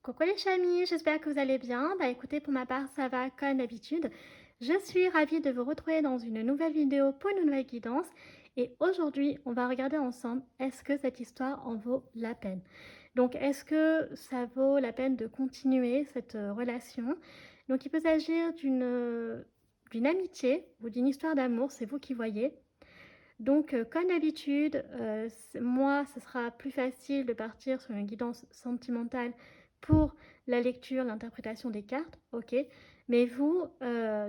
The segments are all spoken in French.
Coucou les chamis, j'espère que vous allez bien. Bah écoutez, pour ma part, ça va comme d'habitude. Je suis ravie de vous retrouver dans une nouvelle vidéo pour une nouvelle guidance. Et aujourd'hui, on va regarder ensemble, est-ce que cette histoire en vaut la peine? Donc, est-ce que ça vaut la peine de continuer cette relation? Donc, il peut s'agir d'une amitié ou d'une histoire d'amour, c'est vous qui voyez. Donc, comme d'habitude, moi, ce sera plus facile de partir sur une guidance sentimentale pour la lecture, l'interprétation des cartes, ok. Mais vous,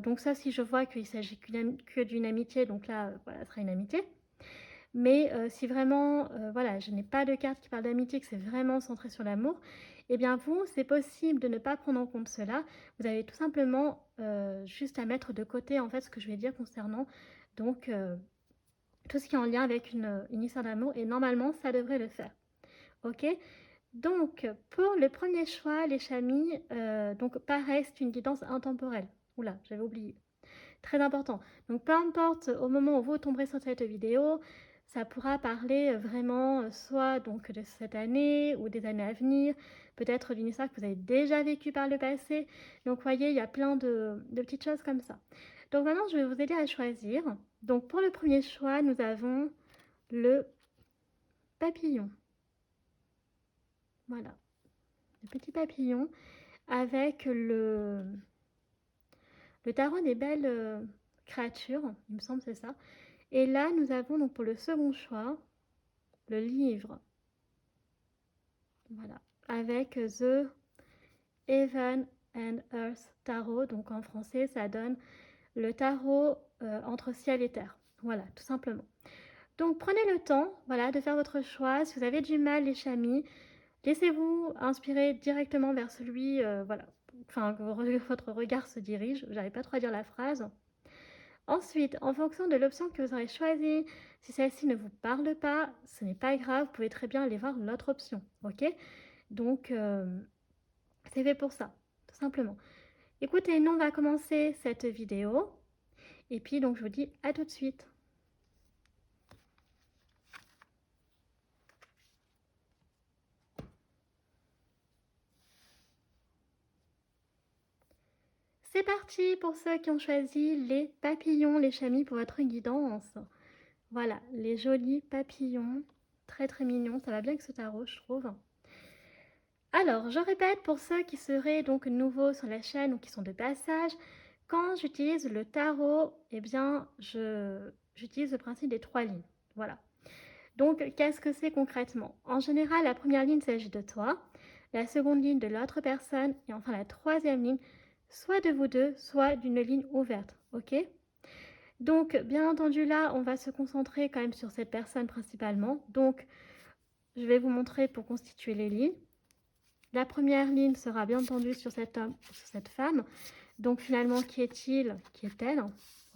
donc ça, si je vois qu'il s'agit que d'une amitié, donc là, voilà, ce sera une amitié. Mais si vraiment, voilà, je n'ai pas de carte qui parle d'amitié, que c'est vraiment centré sur l'amour, eh bien vous, c'est possible de ne pas prendre en compte cela. Vous avez tout simplement juste à mettre de côté, en fait, ce que je vais dire concernant, donc, tout ce qui est en lien avec une histoire d'amour, et normalement ça devrait le faire, ok. Donc pour le premier choix les chamis, donc pareil, c'est une guidance intemporelle. Oula, j'avais oublié, très important. Donc peu importe au moment où vous tomberez sur cette vidéo, ça pourra parler vraiment soit donc de cette année ou des années à venir, peut-être d'une histoire que vous avez déjà vécue par le passé. Donc vous voyez, il y a plein de petites choses comme ça. Donc maintenant, je vais vous aider à choisir. Donc pour le premier choix, nous avons le papillon. Voilà, le petit papillon avec le tarot des belles créatures, il me semble c'est ça. Et là, nous avons donc pour le second choix, le livre. Voilà, avec The Heaven and Earth Tarot. Donc en français, ça donne le tarot entre ciel et terre. Voilà, tout simplement. Donc prenez le temps, voilà, de faire votre choix. Si vous avez du mal, les chamis, laissez-vous inspirer directement vers celui, voilà, enfin, que votre regard se dirige. J'arrive pas trop à dire la phrase. Ensuite, en fonction de l'option que vous aurez choisie, si celle-ci ne vous parle pas, ce n'est pas grave, vous pouvez très bien aller voir l'autre option, ok. Donc, c'est fait pour ça, tout simplement. Écoutez, nous, on va commencer cette vidéo. Et puis, donc, je vous dis à tout de suite. C'est parti pour ceux qui ont choisi les papillons, les chamis pour votre guidance. Voilà, les jolis papillons, très très mignons, ça va bien avec ce tarot, je trouve. Alors, je répète pour ceux qui seraient donc nouveaux sur la chaîne ou qui sont de passage, quand j'utilise le tarot, eh bien, j'utilise le principe des 3 lignes. Voilà. Donc, qu'est-ce que c'est concrètement? En général, la première ligne s'agit de toi, la seconde ligne de l'autre personne, et enfin la troisième ligne, soit de vous deux, soit d'une ligne ouverte. Ok? Donc, bien entendu, là, on va se concentrer quand même sur cette personne principalement. Donc, je vais vous montrer pour constituer les lignes. La première ligne sera bien entendu sur cet homme ou sur cette femme. Donc, finalement, qui est-il? Qui est-elle?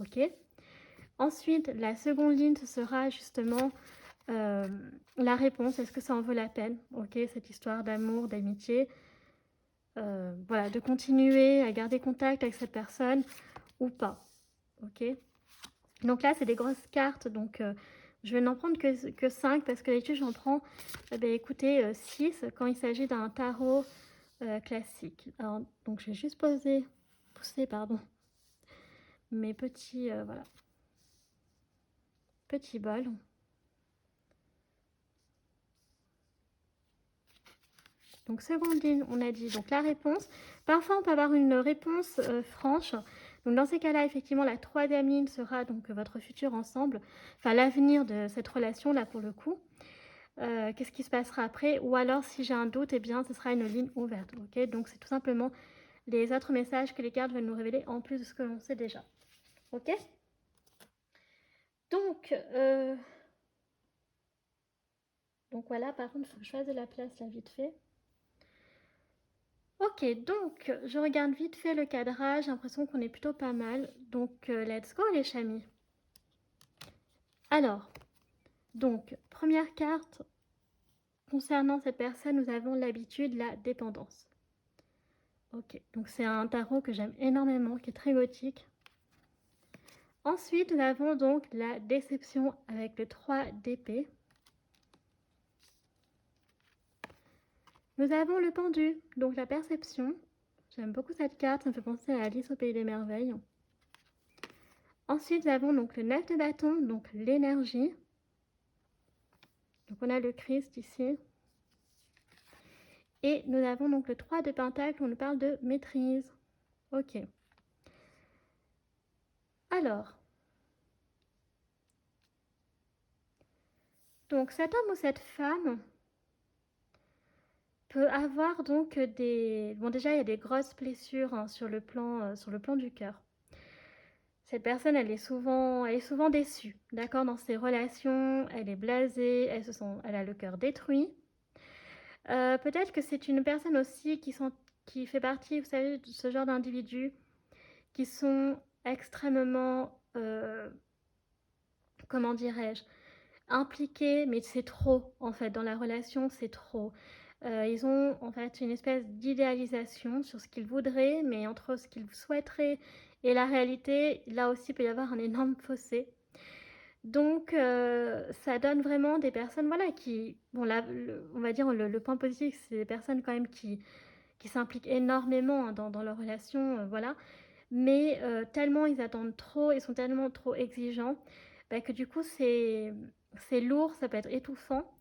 Ok. Ensuite, la seconde ligne, ce sera justement la réponse. Est-ce que ça en vaut la peine? Ok, cette histoire d'amour, d'amitié. Voilà, de continuer à garder contact avec cette personne ou pas. Ok. Donc là, c'est des grosses cartes, donc je vais n'en prendre que 5 parce que d'habitude, j'en prends, écoutez, 6 quand il s'agit d'un tarot classique. Alors, donc je vais juste pousser, pardon, mes petits, voilà, petits bols. Donc seconde ligne, on a dit donc la réponse. Parfois, on peut avoir une réponse franche. Donc dans ces cas-là, effectivement, la troisième ligne sera donc votre futur ensemble, enfin l'avenir de cette relation-là pour le coup. Qu'est-ce qui se passera après? Ou alors, si j'ai un doute, eh bien, ce sera une ligne ouverte. Ok, donc c'est tout simplement les autres messages que les cartes veulent nous révéler en plus de ce que l'on sait déjà. Ok? Donc, voilà, par contre, il faut que je fasse de la place là vite fait. Ok, donc je regarde vite fait le cadrage, j'ai l'impression qu'on est plutôt pas mal. Donc let's go les chamis. Alors, donc première carte, concernant cette personne, nous avons l'habitude, la dépendance. Ok, donc c'est un tarot que j'aime énormément, qui est très gothique. Ensuite, nous avons donc la déception avec le 3 d'épée. Nous avons le pendu, donc la perception. J'aime beaucoup cette carte, ça me fait penser à Alice au Pays des Merveilles. Ensuite, nous avons donc le 9 de bâton, donc l'énergie. Donc on a le Christ ici. Et nous avons donc le 3 de pentacle, on nous parle de maîtrise. Ok. Alors, donc cet homme ou cette femme peut avoir donc des... Bon déjà, il y a des grosses blessures hein, sur le plan du cœur. Cette personne, elle est souvent déçue, d'accord, dans ses relations, elle est blasée, elle a le cœur détruit. Peut-être que c'est une personne aussi qui fait partie, vous savez, de ce genre d'individus qui sont extrêmement, comment dirais-je, impliqués, mais c'est trop, en fait, dans la relation, c'est trop. Ils ont, en fait, une espèce d'idéalisation sur ce qu'ils voudraient, mais entre ce qu'ils souhaiteraient et la réalité, là aussi, il peut y avoir un énorme fossé. Donc, ça donne vraiment des personnes, voilà, qui, bon, là, on va dire, le point positif, c'est des personnes quand même qui s'impliquent énormément hein, dans leur relation, voilà. Mais tellement ils attendent trop, ils sont tellement trop exigeants, bah, que du coup, c'est lourd, ça peut être étouffant.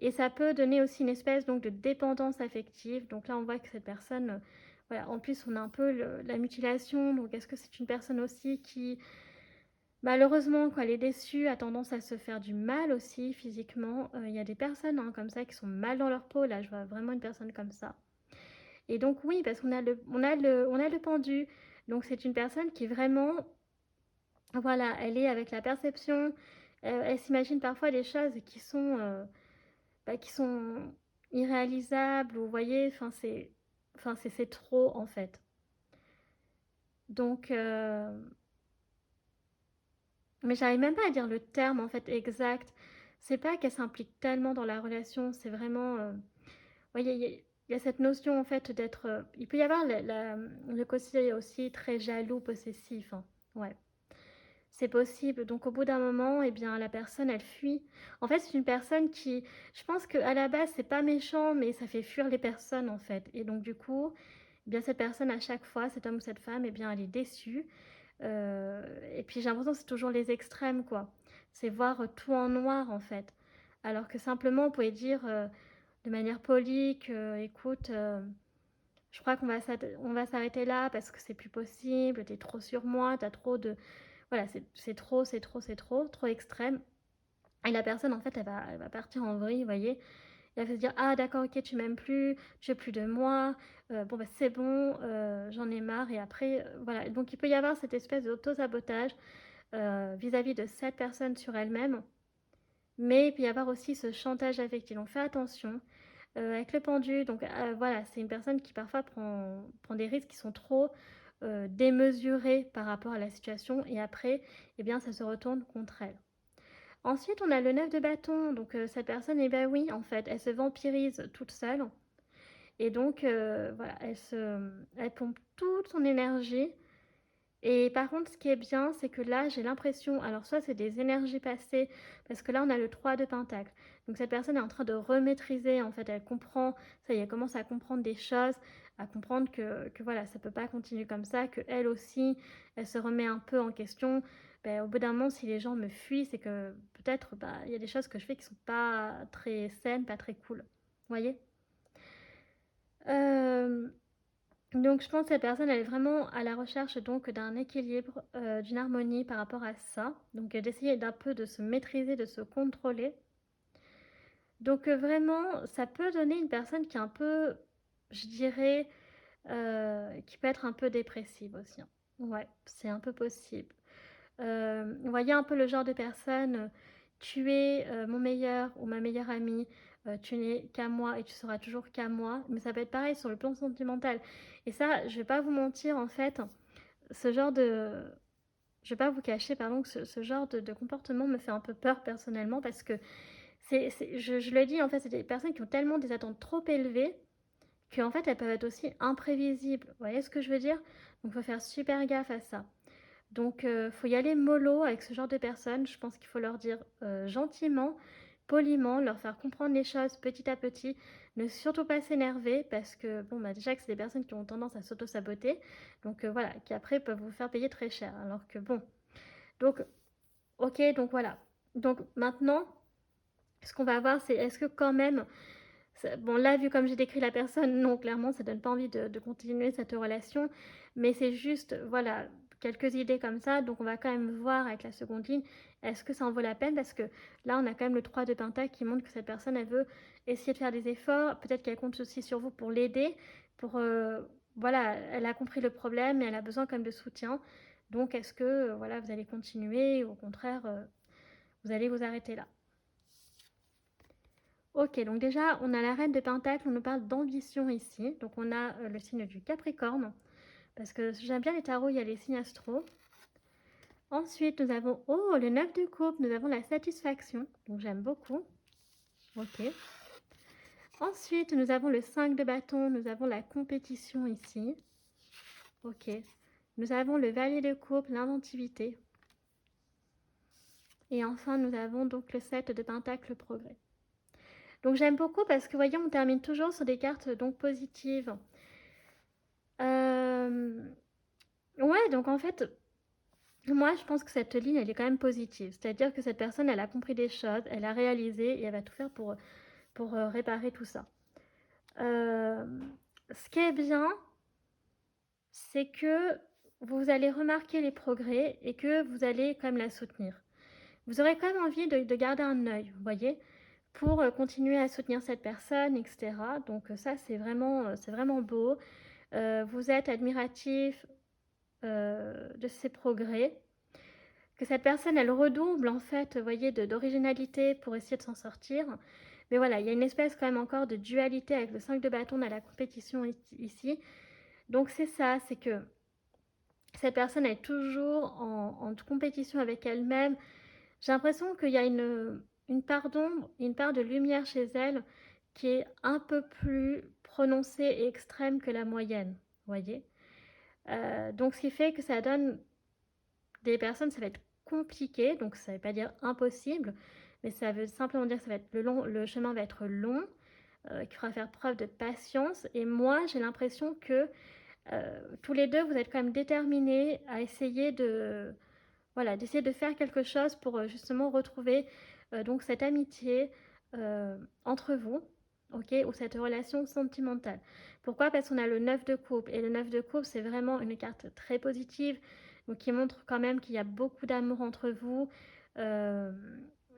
Et ça peut donner aussi une espèce donc de dépendance affective. Donc là, on voit que cette personne, voilà, en plus, on a un peu la mutilation. Donc, est-ce que c'est une personne aussi qui, malheureusement, quand elle est déçue, a tendance à se faire du mal aussi physiquement. Il y a des personnes hein, comme ça qui sont mal dans leur peau. Là, je vois vraiment une personne comme ça. Et donc oui, parce qu'on a le pendu. Donc c'est une personne qui vraiment, voilà, elle est avec la perception. Elle s'imagine parfois des choses qui sont irréalisables. Vous voyez, c'est trop en fait. Donc, mais j'arrive même pas à dire le terme en fait exact. C'est pas qu'elle s'implique tellement dans la relation, c'est vraiment, voyez, il y a cette notion en fait d'être. Il peut y avoir le côté aussi très jaloux, possessif. Hein. Ouais, c'est possible. Donc au bout d'un moment, eh bien la personne elle fuit. En fait, c'est une personne qui, je pense qu'à la base c'est pas méchant, mais ça fait fuir les personnes en fait. Et donc du coup, eh bien cette personne à chaque fois, cet homme ou cette femme, eh bien elle est déçue. Et puis j'ai l'impression que c'est toujours les extrêmes, quoi. C'est voir tout en noir, en fait. Alors que simplement, on pouvait dire de manière polie que, écoute, je crois on va s'arrêter là parce que c'est plus possible, t'es trop sur moi, t'as trop de... Voilà, trop extrême. Et la personne, en fait, elle va partir en vrille, vous voyez. Et elle va se dire, ah d'accord, ok, tu m'aimes plus, tu veux plus de moi, bon bah c'est bon, j'en ai marre. Et après, voilà. Donc il peut y avoir cette espèce d'auto-sabotage vis-à-vis de cette personne sur elle-même. Mais il peut y avoir aussi ce chantage affectif. Donc fais attention. Avec le pendu, donc voilà, c'est une personne qui parfois prend des risques qui sont trop démesurés par rapport à la situation. Et après, eh bien, ça se retourne contre elle. Ensuite, on a le 9 de bâton. Donc cette personne, eh bien oui, en fait, elle se vampirise toute seule. Et donc, voilà, elle pompe toute son énergie. Et par contre, ce qui est bien, c'est que là, j'ai l'impression, alors soit c'est des énergies passées, parce que là, on a le 3 de pentacle. Donc cette personne est en train de remaîtriser, en fait, elle comprend, ça y est, elle commence à comprendre des choses, à comprendre que voilà, ça peut pas continuer comme ça, que elle aussi, elle se remet un peu en question. Ben, au bout d'un moment, si les gens me fuient, c'est que peut-être, bah, il y a des choses que je fais qui sont pas très saines, pas très cool. Vous voyez? Euh, Donc je pense que cette personne elle est vraiment à la recherche donc d'un équilibre, d'une harmonie par rapport à ça. Donc d'essayer d'un peu de se maîtriser, de se contrôler. Donc vraiment, ça peut donner une personne qui est un peu, je dirais, qui peut être un peu dépressive aussi. Hein. Ouais, c'est un peu possible. Vous voyez un peu le genre de personne, tu es mon meilleur ou ma meilleure amie, tu n'es qu'à moi et tu seras toujours qu'à moi. Mais ça peut être pareil sur le plan sentimental. Et ça, je vais pas vous mentir, en fait, ce genre de... Je vais pas vous cacher, pardon, que ce genre de comportement me fait un peu peur personnellement parce que je le dis, en fait, c'est des personnes qui ont tellement des attentes trop élevées qu'en fait, elles peuvent être aussi imprévisibles. Vous voyez ce que je veux dire? Donc, il faut faire super gaffe à ça. Donc, faut y aller mollo avec ce genre de personnes. Je pense qu'il faut leur dire gentiment, poliment, leur faire comprendre les choses petit à petit. Ne surtout pas s'énerver parce que, bon, bah, déjà que c'est des personnes qui ont tendance à s'auto-saboter, donc voilà, qui après peuvent vous faire payer très cher. Alors que bon, donc, ok, donc voilà. Donc maintenant, ce qu'on va voir, c'est est-ce que quand même, bon là, vu comme j'ai décrit la personne, non, clairement, ça donne pas envie de continuer cette relation, mais c'est juste, voilà, quelques idées comme ça, donc on va quand même voir avec la seconde ligne, est-ce que ça en vaut la peine, parce que là, on a quand même le 3 de Pentacle qui montre que cette personne, elle veut essayer de faire des efforts, peut-être qu'elle compte aussi sur vous pour l'aider, pour, voilà, elle a compris le problème, mais elle a besoin quand même de soutien, donc est-ce que, voilà, vous allez continuer, ou au contraire, vous allez vous arrêter là. Ok, donc déjà, on a la reine de Pentacle, on nous parle d'ambition ici. Donc on a le signe du Capricorne, parce que j'aime bien les tarots, il y a les signes astro. Ensuite, nous avons, oh, le 9 de coupe, nous avons la satisfaction, donc j'aime beaucoup. Ok. Ensuite, nous avons le 5 de bâton, nous avons la compétition ici. Ok. Nous avons le valet de coupe, l'inventivité. Et enfin, nous avons donc le 7 de Pentacle, le progrès. Donc j'aime beaucoup parce que, voyez, on termine toujours sur des cartes donc positives. Ouais, donc en fait, moi je pense que cette ligne, elle est quand même positive. C'est-à-dire que cette personne, elle a compris des choses, elle a réalisé et elle va tout faire pour réparer tout ça. Ce qui est bien, c'est que vous allez remarquer les progrès et que vous allez quand même la soutenir. Vous aurez quand même envie de garder un œil, vous voyez, pour continuer à soutenir cette personne, etc. Donc ça, c'est vraiment beau. Vous êtes admiratif de ses progrès. Que cette personne, elle redouble, en fait, vous voyez, d'originalité pour essayer de s'en sortir. Mais voilà, il y a une espèce quand même encore de dualité avec le 5 de bâton dans la compétition ici. Donc c'est ça, c'est que cette personne est toujours en compétition avec elle-même. J'ai l'impression qu'il y a une part d'ombre, une part de lumière chez elle qui est un peu plus prononcée et extrême que la moyenne, vous voyez. Donc ce qui fait que ça donne des personnes, ça va être compliqué, donc ça ne veut pas dire impossible, mais ça veut simplement dire que ça va être le chemin va être long, qu'il faudra faire preuve de patience. Et moi, j'ai l'impression que tous les deux, vous êtes quand même déterminés à essayer voilà, d'essayer de faire quelque chose pour justement retrouver donc cette amitié entre vous, ok, ou cette relation sentimentale. Pourquoi? Parce qu'on a le 9 de coupe, et le 9 de coupe, c'est vraiment une carte très positive, donc qui montre quand même qu'il y a beaucoup d'amour entre vous. Euh,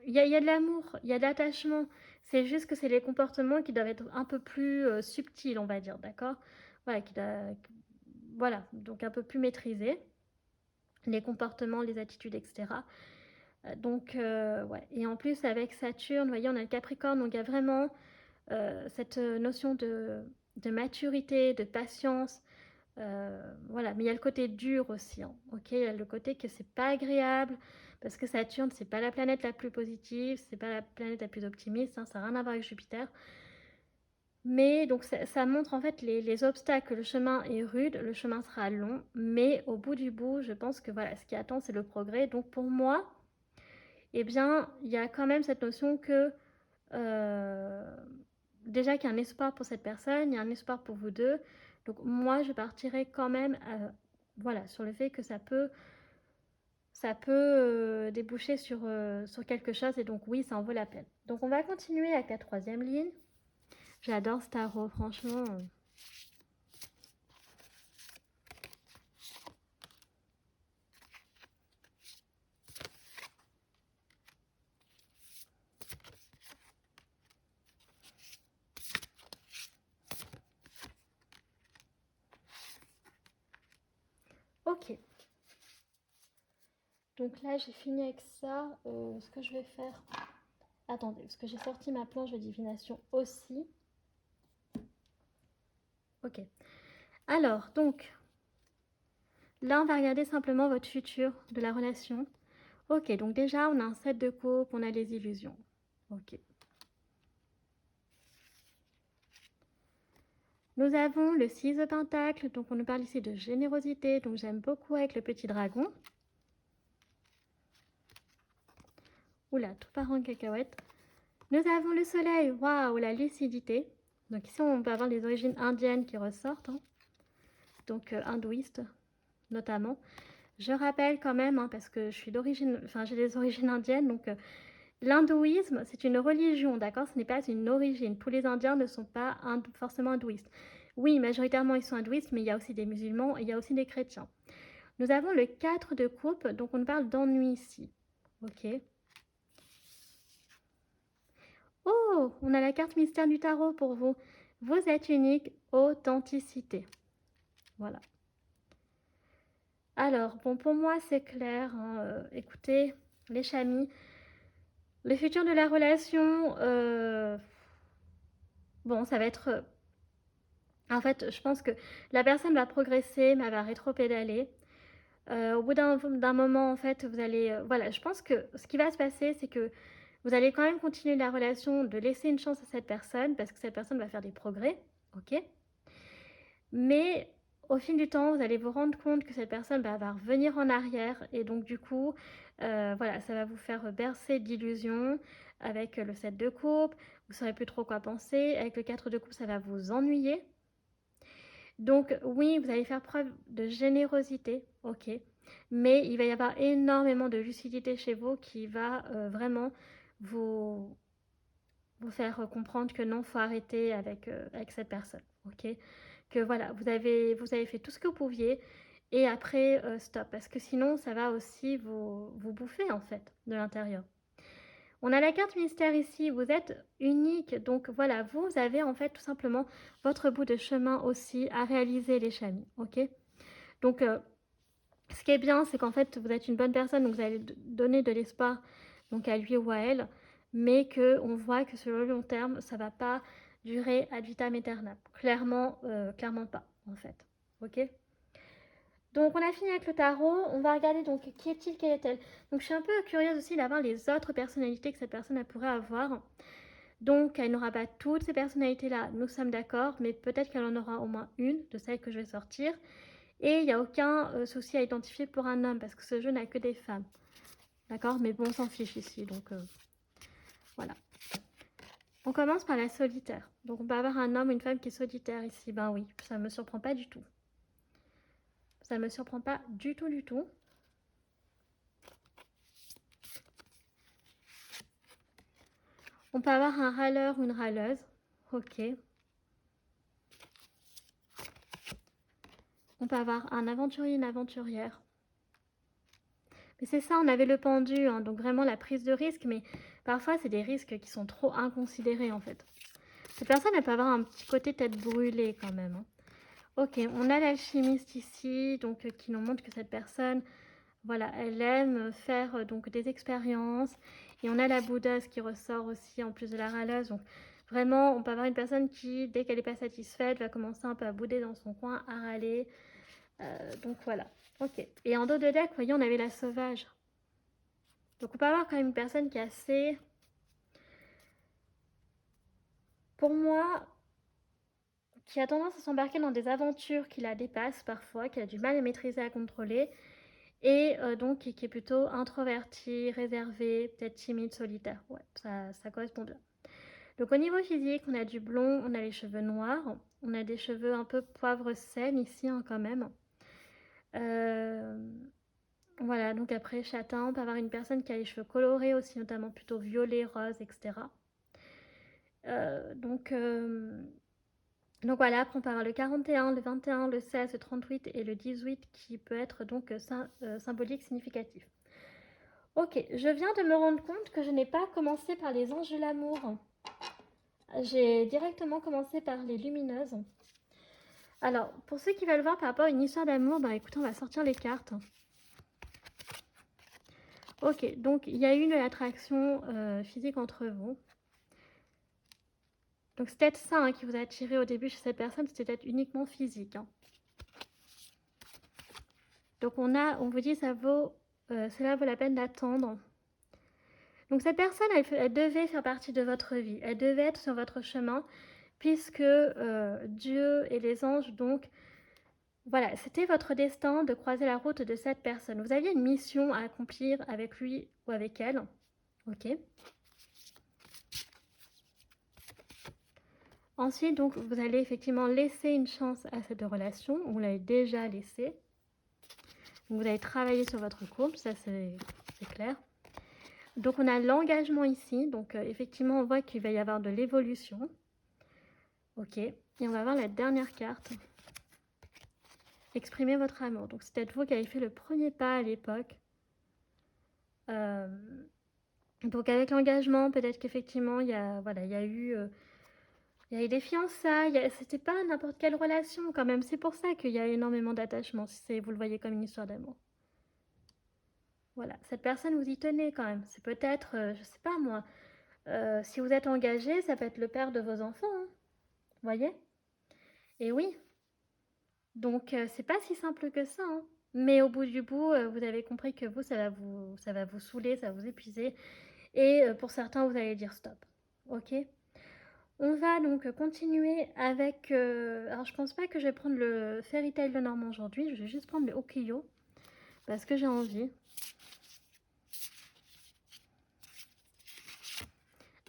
il y a de l'amour, il y a de l'attachement. C'est juste que c'est les comportements qui doivent être un peu plus subtils, on va dire, d'accord? Voilà, voilà, donc un peu plus maîtrisés. Les comportements, les attitudes, etc. Donc, ouais. Et en plus, avec Saturne, vous voyez, on a le Capricorne, donc il y a vraiment cette notion de maturité, de patience. Voilà, mais il y a le côté dur aussi, hein, ok, il y a le côté que c'est pas agréable, parce que Saturne, c'est pas la planète la plus positive, c'est pas la planète la plus optimiste, hein, ça n'a rien à voir avec Jupiter. Mais donc ça montre en fait les obstacles, le chemin est rude, le chemin sera long, mais au bout du bout, je pense que voilà, ce qui attend, c'est le progrès. Donc pour moi, eh bien, il y a quand même cette notion que euh, déjà qu'il y a un espoir pour cette personne, il y a un espoir pour vous deux. Donc moi, je partirais quand même voilà, sur le fait que ça peut déboucher sur quelque chose, et donc oui, ça en vaut la peine. Donc on va continuer avec la troisième ligne. J'adore ce tarot, franchement. Ok. Donc là, j'ai fini avec ça. Ce que je vais faire... Attendez, parce que j'ai sorti ma planche de divination aussi. Ok. Alors, donc, là, on va regarder simplement votre futur de la relation. Ok, donc déjà, on a un 7 de coupe, on a les illusions. Ok. Nous avons le 6 de pentacle, donc on nous parle ici de générosité, donc j'aime beaucoup avec le petit dragon. Oula, tout part en cacahuète. Nous avons le soleil, waouh, la lucidité. Donc ici, on peut avoir les origines indiennes qui ressortent, hein. Donc hindouistes notamment. Je rappelle quand même, hein, parce que je suis d'origine, enfin j'ai des origines indiennes, donc l'hindouisme, c'est une religion, d'accord? Ce n'est pas une origine. Tous les Indiens ne sont pas forcément hindouistes. Oui, majoritairement, ils sont hindouistes, mais il y a aussi des musulmans et il y a aussi des chrétiens. Nous avons le 4 de coupe, donc on parle d'ennui ici. Ok. Oh, on a la carte mystère du tarot pour vous. Vous êtes unique, authenticité. Voilà. Alors, bon, pour moi, c'est clair, hein. Écoutez, les chamis, le futur de la relation, bon, ça va être... en fait, je pense que la personne va progresser, mais elle va rétro-pédaler. Au bout d'un moment, en fait, vous allez... voilà, je pense que ce qui va se passer, c'est que vous allez quand même continuer la relation, de laisser une chance à cette personne, parce que cette personne va faire des progrès, ok? Mais au fil du temps, vous allez vous rendre compte que cette personne va revenir en arrière, et donc du coup, voilà, ça va vous faire bercer d'illusions avec le 7 de coupe, vous ne saurez plus trop quoi penser, avec le 4 de coupe, ça va vous ennuyer. Donc oui, vous allez faire preuve de générosité, ok, mais il va y avoir énormément de lucidité chez vous qui va vraiment vous, vous faire comprendre que non, il faut arrêter avec cette personne, ok? Que voilà, vous avez fait tout ce que vous pouviez et après, stop. Parce que sinon, ça va aussi vous bouffer en fait de l'intérieur. On a la carte mystère ici, vous êtes unique. Donc voilà, vous avez en fait tout simplement votre bout de chemin aussi à réaliser les chamis, ok? Donc ce qui est bien, c'est qu'en fait, vous êtes une bonne personne, donc vous allez donner de l'espoir donc à lui ou à elle, mais qu'on voit que sur le long terme, ça ne va pas durer ad vitam aeternam. Clairement, clairement pas, en fait. Ok? Donc on a fini avec le tarot, on va regarder donc qui est-il, quelle est-elle. Donc je suis un peu curieuse aussi d'avoir les autres personnalités que cette personne elle pourrait avoir. Donc elle n'aura pas toutes ces personnalités-là, nous sommes d'accord, mais peut-être qu'elle en aura au moins une de celles que je vais sortir. Et il n'y a aucun souci à identifier pour un homme, parce que ce jeu n'a que des femmes. D'accord? Mais bon, on s'en fiche ici, donc voilà. On commence par la solitaire. Donc on peut avoir un homme ou une femme qui est solitaire ici. Ben oui, ça ne me surprend pas du tout. Ça ne me surprend pas du tout, du tout. On peut avoir un râleur ou une râleuse. Ok. On peut avoir un aventurier, une aventurière. Mais c'est ça, on avait le pendu, hein, donc vraiment la prise de risque, mais parfois c'est des risques qui sont trop inconsidérés en fait. Cette personne, elle peut avoir un petit côté tête brûlée quand même, hein. Ok, on a l'alchimiste ici, donc qui nous montre que cette personne, voilà, elle aime faire donc des expériences. Et on a la boudeuse qui ressort aussi en plus de la râleuse. Donc vraiment, on peut avoir une personne qui, dès qu'elle n'est pas satisfaite, va commencer un peu à bouder dans son coin, à râler. Donc voilà. Ok. Et en dos de deck, vous voyez, on avait la sauvage. Donc on peut avoir quand même une personne qui est assez... Pour moi, qui a tendance à s'embarquer dans des aventures qui la dépassent parfois, qui a du mal à maîtriser, à contrôler. Et donc qui est plutôt introverti, réservé, peut-être timide, solitaire. Ouais, ça correspond bien. Donc au niveau physique, on a du blond, on a les cheveux noirs, on a des cheveux un peu poivre sel ici, hein, quand même. Euh, voilà, donc après châtain, on peut avoir une personne qui a les cheveux colorés aussi, notamment plutôt violet, rose, etc. Euh, donc, euh, donc voilà, après on peut avoir le 41, le 21, le 16, le 38 et le 18 qui peut être donc symbolique, significatif. Ok, je viens de me rendre compte que je n'ai pas commencé par les anges de l'amour. J'ai directement commencé par les lumineuses. Alors, pour ceux qui veulent voir par rapport à une histoire d'amour, bah écoutez, on va sortir les cartes. Ok, donc il y a eu de l'attraction physique entre vous. Donc c'est peut-être ça, hein, qui vous a attiré au début chez cette personne, c'était peut-être uniquement physique, hein. Donc on vous dit cela vaut la peine d'attendre. Donc cette personne, elle devait faire partie de votre vie, elle devait être sur votre chemin, puisque Dieu et les anges, donc, voilà, c'était votre destin de croiser la route de cette personne. Vous aviez une mission à accomplir avec lui ou avec elle. Ok. Ensuite, donc, vous allez effectivement laisser une chance à cette relation. Vous l'avez déjà laissée. Donc, vous allez travailler sur votre couple, ça c'est clair. Donc, on a l'engagement ici. Donc, effectivement, on voit qu'il va y avoir de l'évolution. Ok. Et on va voir la dernière carte. Exprimez votre amour. Donc, c'est peut-être vous qui avez fait le premier pas à l'époque. Donc, avec l'engagement, peut-être qu'effectivement, il y a, voilà, il y a eu des fiançailles. C'était pas n'importe quelle relation quand même. C'est pour ça qu'il y a énormément d'attachement, si vous le voyez comme une histoire d'amour. Voilà, cette personne, vous y tenez quand même. C'est peut-être, je sais pas moi, si vous êtes engagé, ça peut être le père de vos enfants, hein. Vous voyez? Et oui, donc c'est pas si simple que ça, hein. Mais au bout du bout, vous avez compris que vous, ça va vous saouler, ça va vous épuiser. Et pour certains, vous allez dire stop. Ok? On va donc continuer avec... alors, je pense pas que je vais prendre le Fairy Tail de Normand aujourd'hui. Je vais juste prendre le Okiyo. Parce que j'ai envie.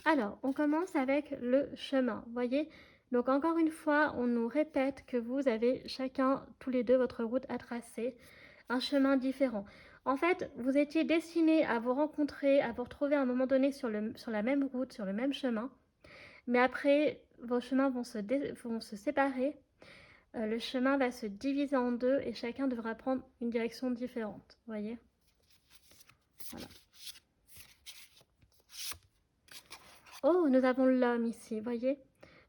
Alors, on commence avec le chemin. Vous voyez? Donc, encore une fois, on nous répète que vous avez chacun, tous les deux, votre route à tracer. Un chemin différent. En fait, vous étiez destinés à vous rencontrer, à vous retrouver à un moment donné sur la même route, sur le même chemin. Mais après, vos chemins vont se séparer. Le chemin va se diviser en deux et chacun devra prendre une direction différente. Vous voyez? Voilà. Oh, nous avons l'homme ici, vous voyez?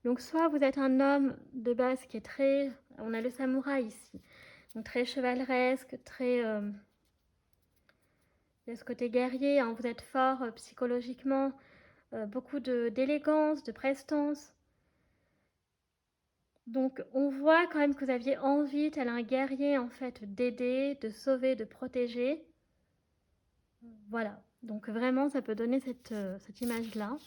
Donc, soit vous êtes un homme de base qui est très... On a le samouraï ici. Donc, très chevaleresque, très... il y a ce côté guerrier, hein, vous êtes fort psychologiquement, beaucoup d'élégance, de prestance. Donc, on voit quand même que vous aviez envie, tel un guerrier, en fait, d'aider, de sauver, de protéger. Voilà. Donc, vraiment, ça peut donner cette image-là.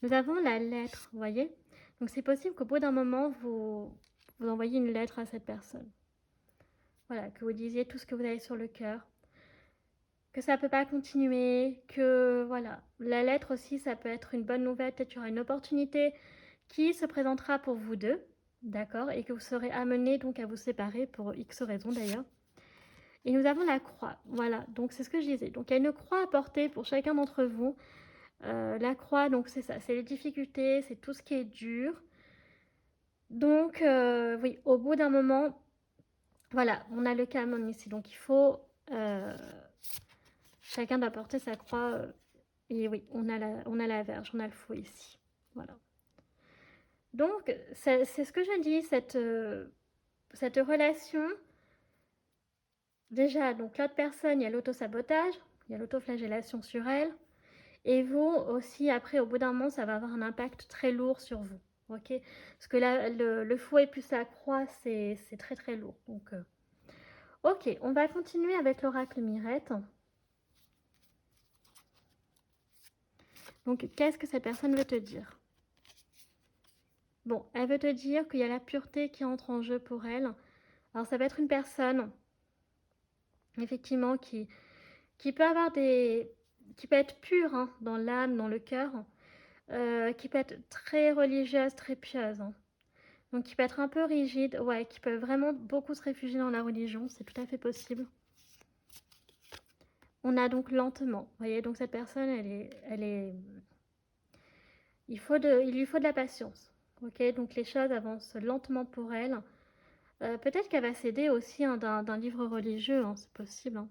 Nous avons la lettre, vous voyez? Donc, c'est possible qu'au bout d'un moment, vous envoyiez une lettre à cette personne. Voilà, que vous disiez tout ce que vous avez sur le cœur. Que ça ne peut pas continuer, que, voilà. La lettre aussi, ça peut être une bonne nouvelle. Peut-être qu'il y aura une opportunité qui se présentera pour vous deux, d'accord? Et que vous serez amenés donc à vous séparer pour X raisons d'ailleurs. Et nous avons la croix, voilà, donc c'est ce que je disais. Donc il y a une croix à porter pour chacun d'entre vous. La croix, donc c'est ça, c'est les difficultés, c'est tout ce qui est dur. Donc oui, au bout d'un moment, voilà, on a le Kamon ici, donc il faut... chacun doit porter sa croix. Et oui, on a la Vierge, on a le fou ici, voilà. Donc c'est ce que je dis, cette relation... Déjà, donc l'autre personne, il y a l'autosabotage, il y a l'autoflagellation sur elle. Et vous aussi, après, au bout d'un moment, ça va avoir un impact très lourd sur vous. Ok? Parce que là, le fouet plus la croix, c'est très très lourd. Donc, ok, on va continuer avec l'oracle Mirette. Donc, qu'est-ce que cette personne veut te dire? Bon, elle veut te dire qu'il y a la pureté qui entre en jeu pour elle. Alors, ça va être une personne, effectivement, qui peut avoir qui peut être pure, hein, dans l'âme, dans le cœur, qui peut être très religieuse, très pieuse, hein. Donc qui peut être un peu rigide, ouais, qui peut vraiment beaucoup se réfugier dans la religion, c'est tout à fait possible. On a donc lentement, vous voyez, donc cette personne, il lui faut de la patience, ok, donc les choses avancent lentement pour elle. Peut-être qu'elle va s'aider aussi, hein, d'un livre religieux, hein, c'est possible, hein.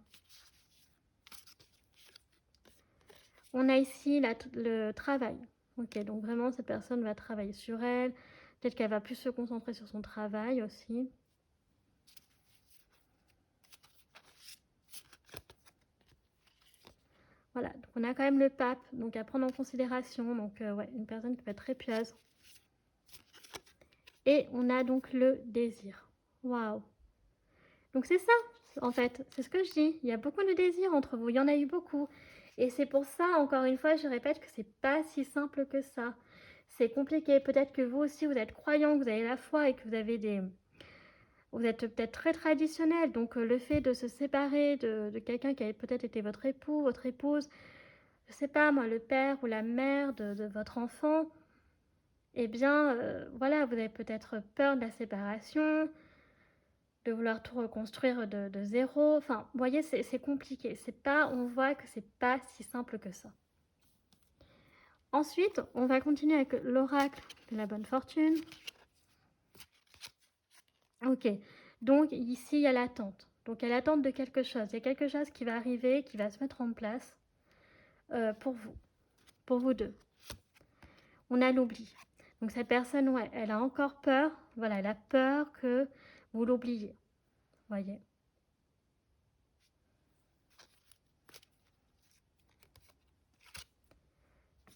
On a ici le travail, ok, donc vraiment cette personne va travailler sur elle, peut-être qu'elle va plus se concentrer sur son travail aussi. Voilà, donc on a quand même le pape, donc à prendre en considération, donc ouais, une personne qui peut être très pieuse. Et on a donc le désir. Waouh! Donc c'est ça, en fait, c'est ce que je dis. Il y a beaucoup de désirs entre vous, il y en a eu beaucoup. Et c'est pour ça, encore une fois, je répète que c'est pas si simple que ça. C'est compliqué. Peut-être que vous aussi, vous êtes croyant, que vous avez la foi et que vous avez vous êtes peut-être très traditionnel. Donc le fait de se séparer de quelqu'un qui avait peut-être été votre époux, votre épouse, je sais pas moi, le père ou la mère de votre enfant, eh bien, voilà, vous avez peut-être peur de la séparation, de vouloir tout reconstruire de zéro. Enfin, vous voyez, c'est compliqué. C'est pas, on voit que c'est pas si simple que ça. Ensuite, on va continuer avec l'oracle de la bonne fortune. Ok, donc ici, il y a l'attente. Donc, il y a l'attente de quelque chose. Il y a quelque chose qui va arriver, qui va se mettre en place pour vous deux. On a l'oubli. Donc, cette personne, ouais, elle a encore peur. Voilà, elle a peur que vous l'oubliez. Voyez.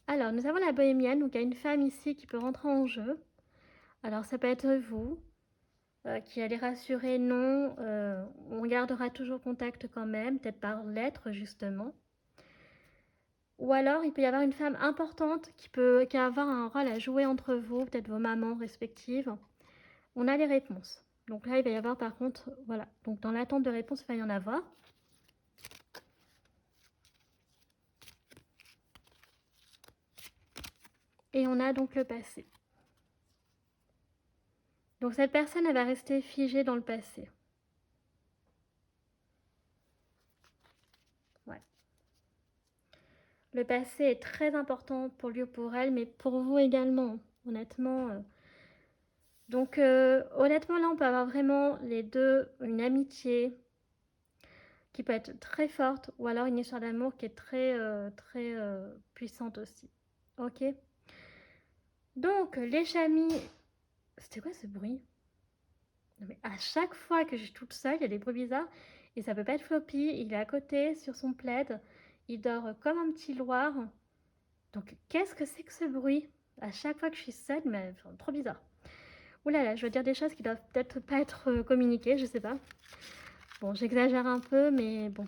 Alors, nous avons la bohémienne. Donc, il y a une femme ici qui peut rentrer en jeu. Alors, ça peut être vous qui allez rassurer. Non, on gardera toujours contact quand même, peut-être par lettre, justement. Ou alors, il peut y avoir une femme importante qui va avoir un rôle à jouer entre vous, peut-être vos mamans respectives. On a les réponses. Donc là, il va y avoir par contre, voilà. Donc dans l'attente de réponse, il va y en avoir. Et on a donc le passé. Donc cette personne, elle va rester figée dans le passé. Ouais. Le passé est très important pour lui ou pour elle, mais pour vous également, honnêtement. Donc honnêtement, là, on peut avoir vraiment les deux, une amitié qui peut être très forte, ou alors une histoire d'amour qui est très puissante aussi. Ok. Donc les chamis, c'était quoi ce bruit? Non, mais à chaque fois que je suis toute seule, il y a des bruits bizarres. Et ça peut pas être Floppy. Il est à côté, sur son plaid. Il dort comme un petit loir. Donc, qu'est-ce que c'est que ce bruit? À chaque fois que je suis seule, mais enfin, trop bizarre. Ouh là là, je veux dire des choses qui doivent peut-être pas être communiquées, je sais pas. Bon, j'exagère un peu, mais bon.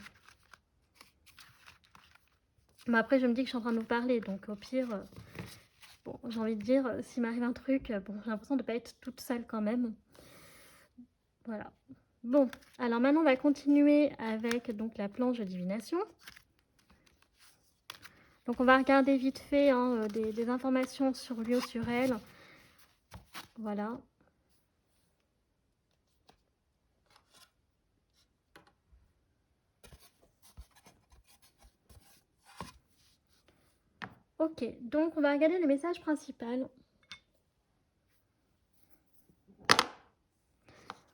Mais après, je me dis que je suis en train de vous parler. Donc, au pire, bon, j'ai envie de dire, s'il m'arrive un truc, bon, j'ai l'impression de pas être toute seule quand même. Voilà. Bon, alors maintenant on va continuer avec donc la planche de divination. Donc on va regarder vite fait hein, des informations sur lui ou sur elle. Voilà. Ok, donc on va regarder le message principal.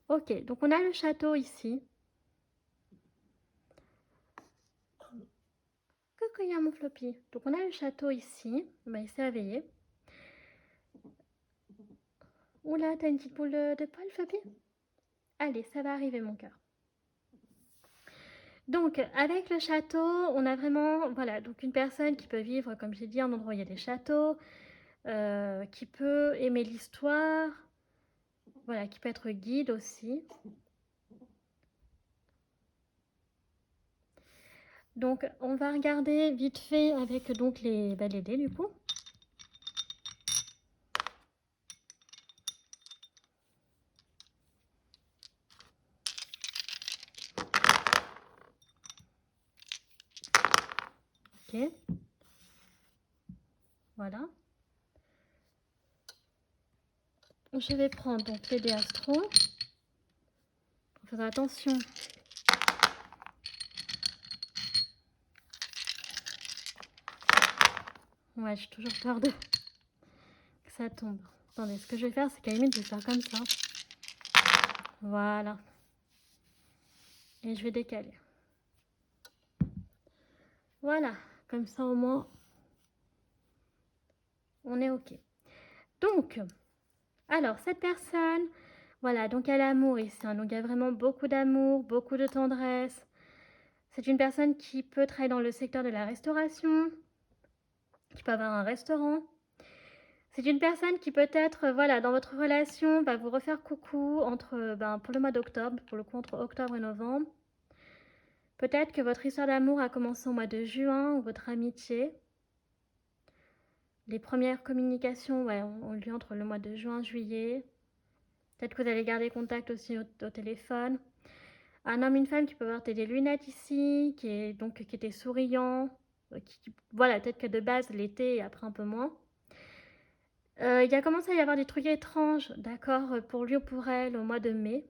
Ok, donc on a le château ici. Coucou, il y a mon floppy. Donc on a le château ici. Bah, il s'est réveillé. Oula, t'as une petite boule de poil, floppy? Allez, ça va arriver, mon cœur. Donc, avec le château, on a vraiment, voilà, donc une personne qui peut vivre, comme j'ai dit, en endroit où il y a des châteaux, qui peut aimer l'histoire, voilà, qui peut être guide aussi. Donc, on va regarder vite fait avec donc les dés du coup. Ok. Voilà. Je vais prendre donc les dés astro. Faut faire attention. Ouais, j'ai toujours peur que ça tombe. Attendez, ce que je vais faire, c'est qu'à la limite, je vais faire comme ça. Voilà. Et je vais décaler. Voilà. Comme ça, au moins, on est OK. Donc, alors, cette personne, voilà, donc elle a l'amour ici. Hein, donc, il y a vraiment beaucoup d'amour, beaucoup de tendresse. C'est une personne qui peut travailler dans le secteur de la restauration, qui peut avoir un restaurant. C'est une personne qui peut-être, voilà, dans votre relation, va vous refaire coucou pour le mois d'octobre, pour le coup entre octobre et novembre. Peut-être que votre histoire d'amour a commencé au mois de juin, ou votre amitié. Les premières communications ouais, ont lieu entre le mois de juin et juillet. Peut-être que vous allez garder contact aussi au téléphone. Un homme, une femme qui peut porter des lunettes ici, qui était souriant. Voilà, peut-être que de base, l'été et après un peu moins. Il y a commencé à y avoir des trucs étranges, d'accord, pour lui ou pour elle au mois de mai.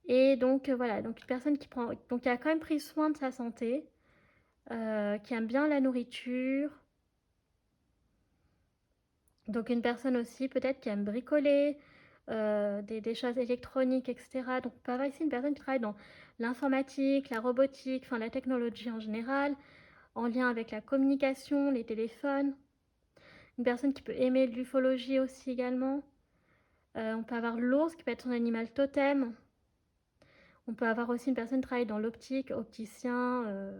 Et donc voilà, donc une personne qui a quand même pris soin de sa santé, qui aime bien la nourriture. Donc une personne aussi peut-être qui aime bricoler, des choses électroniques, etc. Donc on peut avoir ici une personne qui travaille dans l'informatique, la robotique, enfin la technologie en général, en lien avec la communication, les téléphones. Une personne qui peut aimer l'ufologie aussi également. On peut avoir l'ours qui peut être son animal totem. On peut avoir aussi une personne qui travaille dans l'optique, opticien,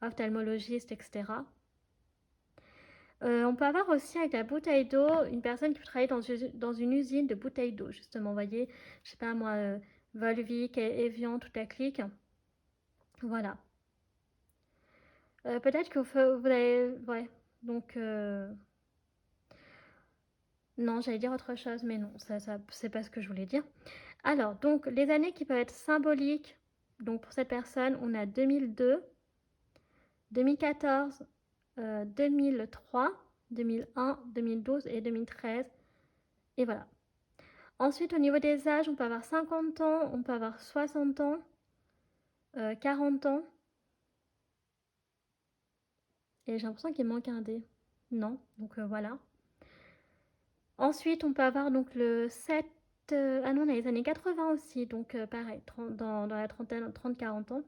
ophtalmologiste, etc. On peut avoir aussi avec la bouteille d'eau une personne qui peut travailler dans une usine de bouteilles d'eau, justement, vous voyez, je sais pas moi, Volvic, Evian, tout à clic. Voilà. Peut-être que vous avez... Ouais, donc... Non, j'allais dire autre chose, mais non, ça c'est pas ce que je voulais dire. Alors, donc, les années qui peuvent être symboliques, donc pour cette personne, on a 2002, 2014, 2003, 2001, 2012 et 2013. Et voilà. Ensuite, au niveau des âges, on peut avoir 50 ans, on peut avoir 60 ans, 40 ans. Et j'ai l'impression qu'il manque un dé. Non, donc voilà. Ensuite, on peut avoir donc le 7... ah non, on a les années 80 aussi, donc pareil, dans la trentaine, 30-40 ans.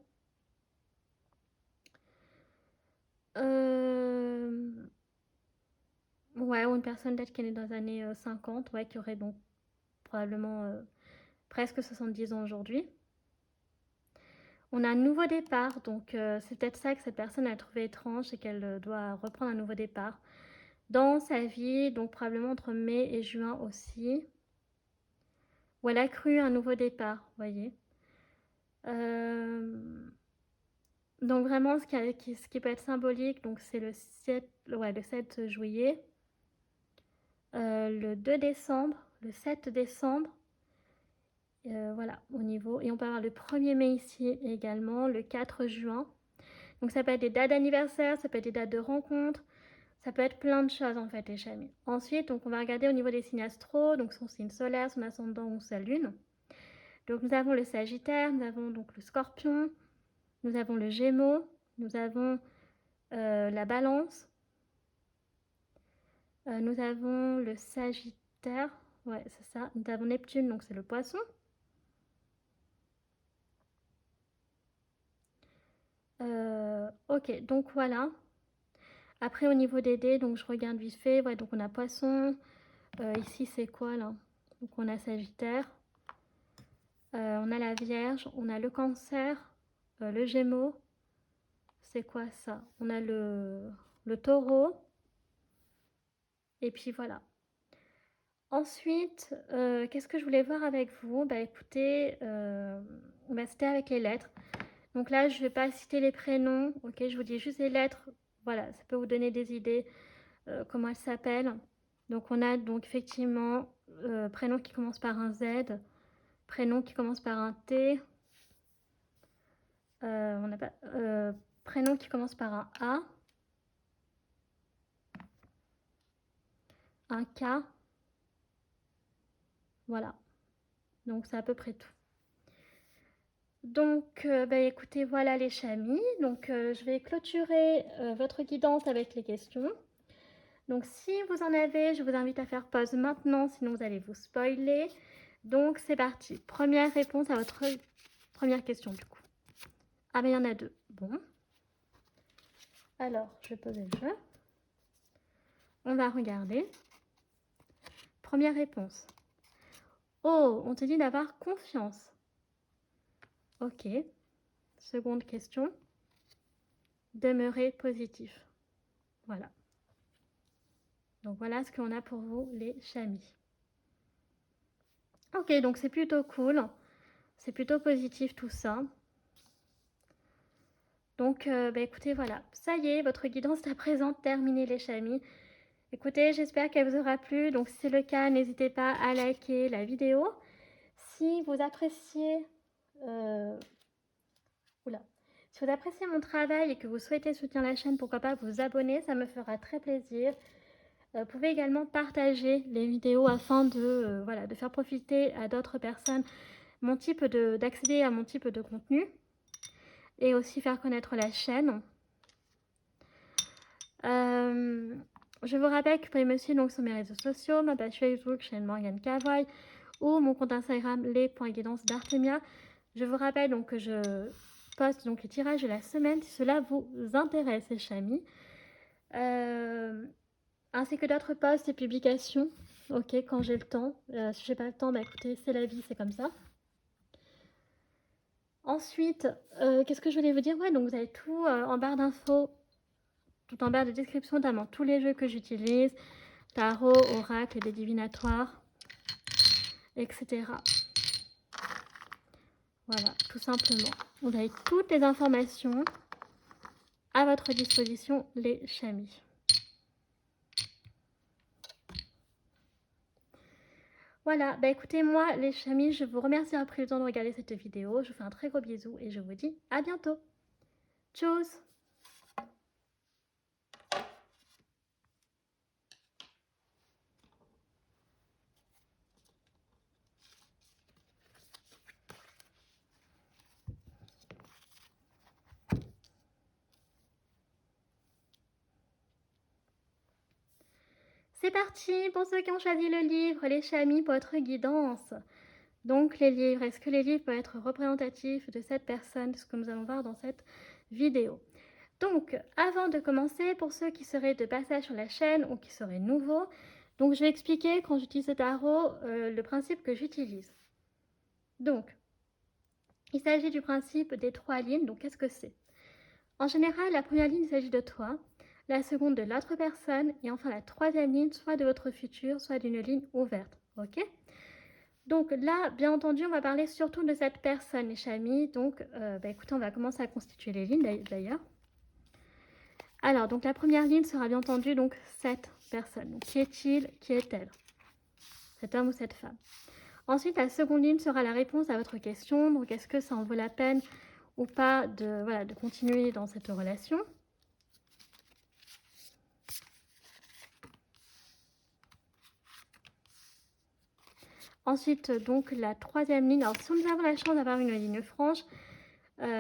Ouais, ou une personne peut-être qui est née dans les années 50, ouais, qui aurait donc probablement presque 70 ans aujourd'hui. On a un nouveau départ, donc c'est peut-être ça que cette personne a trouvé étrange, c'est qu'elle doit reprendre un nouveau départ dans sa vie, donc probablement entre mai et juin aussi, où elle a cru un nouveau départ, vous voyez. Donc vraiment, ce qui peut être symbolique, donc c'est le 7, ouais, le 7 juillet, le 2 décembre, le 7 décembre, voilà, au niveau. Et on peut avoir le 1er mai ici également, le 4 juin. Donc ça peut être des dates d'anniversaire, ça peut être des dates de rencontre, ça peut être plein de choses en fait, les chamis. Ensuite, donc on va regarder au niveau des signes astro, donc son signe solaire, son ascendant ou sa lune. Donc nous avons le Sagittaire, nous avons donc le Scorpion, nous avons le Gémeaux, nous avons la Balance, nous avons le Sagittaire, ouais c'est ça, nous avons Neptune, donc c'est le Poisson. Ok, donc voilà. Après au niveau des dés, donc je regarde vite fait, ouais, donc on a Poisson, ici c'est quoi là? Donc on a Sagittaire, on a la Vierge, on a le Cancer, le Gémeaux, c'est quoi ça? On a le Taureau, et puis voilà. Ensuite, qu'est-ce que je voulais voir avec vous? Bah écoutez, c'était avec les lettres. Donc là, je ne vais pas citer les prénoms, ok? Je vous dis juste les lettres. Voilà, ça peut vous donner des idées comment elles s'appellent. Donc on a donc effectivement prénom qui commence par un Z, prénom qui commence par un T, on n'a pas, prénom qui commence par un A, un K, voilà. Donc c'est à peu près tout. Donc, écoutez, voilà les chamis. Donc, je vais clôturer votre guidance avec les questions. Donc, si vous en avez, je vous invite à faire pause maintenant, sinon vous allez vous spoiler. Donc, c'est parti. Première réponse à votre première question, du coup. Ah, mais il y en a deux. Bon. Alors, je vais poser le jeu. On va regarder. Première réponse. Oh, on te dit d'avoir confiance. Ok. Seconde question. Demeurer positif. Voilà. Donc voilà ce qu'on a pour vous, les chamis. Ok, donc c'est plutôt cool. C'est plutôt positif tout ça. Donc écoutez, voilà. Ça y est, votre guidance est à présent terminée, les chamis. Écoutez, j'espère qu'elle vous aura plu. Donc si c'est le cas, n'hésitez pas à liker la vidéo. Si vous appréciez... Oula. Si vous appréciez mon travail et que vous souhaitez soutenir la chaîne, pourquoi pas vous abonner, ça me fera très plaisir. Vous pouvez également partager les vidéos afin de, voilà, de faire profiter à d'autres personnes d'accéder à mon type de contenu et aussi faire connaître la chaîne. Je vous rappelle que vous pouvez me suivre donc, sur mes réseaux sociaux, ma page Facebook, chaîne Morgane Cavoy, ou mon compte Instagram, les.guidance d'Artemia. Je vous rappelle donc que je poste donc les tirages de la semaine si cela vous intéresse, les chamis. Ainsi que d'autres posts et publications, ok, quand j'ai le temps. Si j'ai pas le temps, bah écoutez, c'est la vie, c'est comme ça. Ensuite, qu'est-ce que je voulais vous dire? Ouais, donc vous avez tout en barre d'infos, tout en barre de description, notamment tous les jeux que j'utilise, tarot, oracle, des divinatoires, etc. Voilà, tout simplement. Vous avez toutes les informations à votre disposition, les chamis. Voilà, bah écoutez, moi, les chamis, je vous remercie d'avoir pris le temps de regarder cette vidéo. Je vous fais un très gros bisou et je vous dis à bientôt. Tchuss! C'est parti pour ceux qui ont choisi le livre, les chamis pour votre guidance. Donc les livres, est-ce que les livres peuvent être représentatifs de cette personne? Ce que nous allons voir dans cette vidéo. Donc, avant de commencer, pour ceux qui seraient de passage sur la chaîne ou qui seraient nouveaux, donc je vais expliquer quand j'utilise le tarot le principe que j'utilise. Donc, il s'agit du principe des 3 lignes. Donc, qu'est-ce que c'est? En général, la première ligne, il s'agit de toi, la seconde de l'autre personne, et enfin la troisième ligne, soit de votre futur, soit d'une ligne ouverte. Ok? Donc là, bien entendu, on va parler surtout de cette personne, les chamis. Donc, écoutez, on va commencer à constituer les lignes d'ailleurs. Alors, donc la première ligne sera bien entendu donc cette personne. Donc, qui est-il? Qui est-elle? Cet homme ou cette femme. Ensuite, la seconde ligne sera la réponse à votre question. Donc, est-ce que ça en vaut la peine ou pas de continuer dans cette relation? Ensuite, donc la troisième ligne. Alors, si nous avons la chance d'avoir une ligne franche,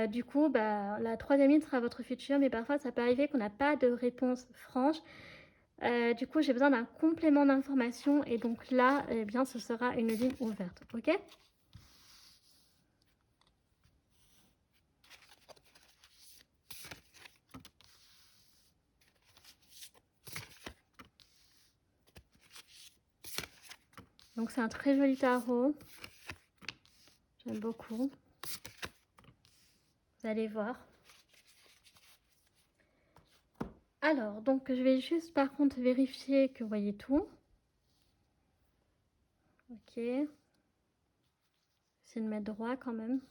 du coup, la troisième ligne sera votre futur, mais parfois ça peut arriver qu'on n'a pas de réponse franche. Du coup, j'ai besoin d'un complément d'information et donc là, eh bien, ce sera une ligne ouverte. Ok? Donc, c'est un très joli tarot. J'aime beaucoup. Vous allez voir. Alors, donc, je vais juste par contre vérifier que vous voyez tout. Ok. Essayez de mettre droit quand même.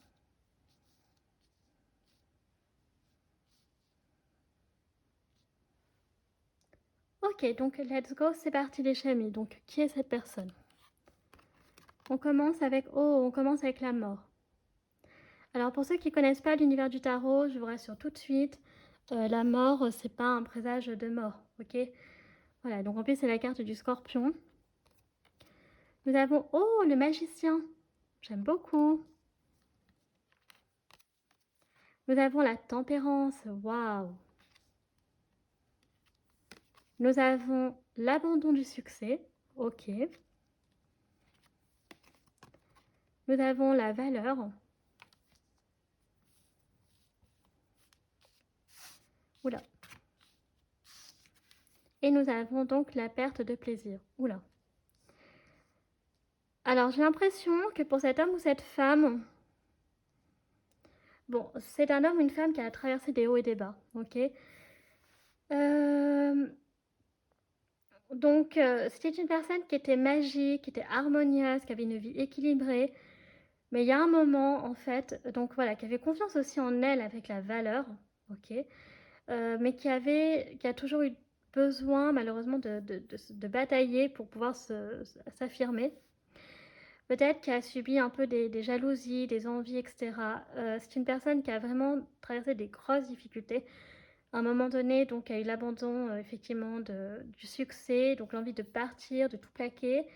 Ok, donc let's go, c'est parti les chamis. Donc, qui est cette personne? On commence avec la mort. Alors, pour ceux qui ne connaissent pas l'univers du tarot, je vous rassure tout de suite, la mort, c'est pas un présage de mort, ok? Voilà, donc en plus, c'est la carte du scorpion. Nous avons, oh, le magicien. J'aime beaucoup. Nous avons la tempérance, waouh. Nous avons l'abandon du succès, ok. Nous avons la valeur. Oula. Et nous avons donc la perte de plaisir. Oula. Alors, j'ai l'impression que pour cet homme ou cette femme, bon, c'est un homme ou une femme qui a traversé des hauts et des bas, ok. Donc, c'était une personne qui était magique, qui était harmonieuse, qui avait une vie équilibrée. Mais il y a un moment, en fait, donc voilà, qui avait confiance aussi en elle avec la valeur, ok. Mais qui a toujours eu besoin, malheureusement, de batailler pour pouvoir s'affirmer. Peut-être qu'elle a subi un peu des jalousies, des envies, etc. C'est une personne qui a vraiment traversé des grosses difficultés. À un moment donné, donc, il y a eu l'abandon, effectivement du succès, donc l'envie de partir, de tout plaquer.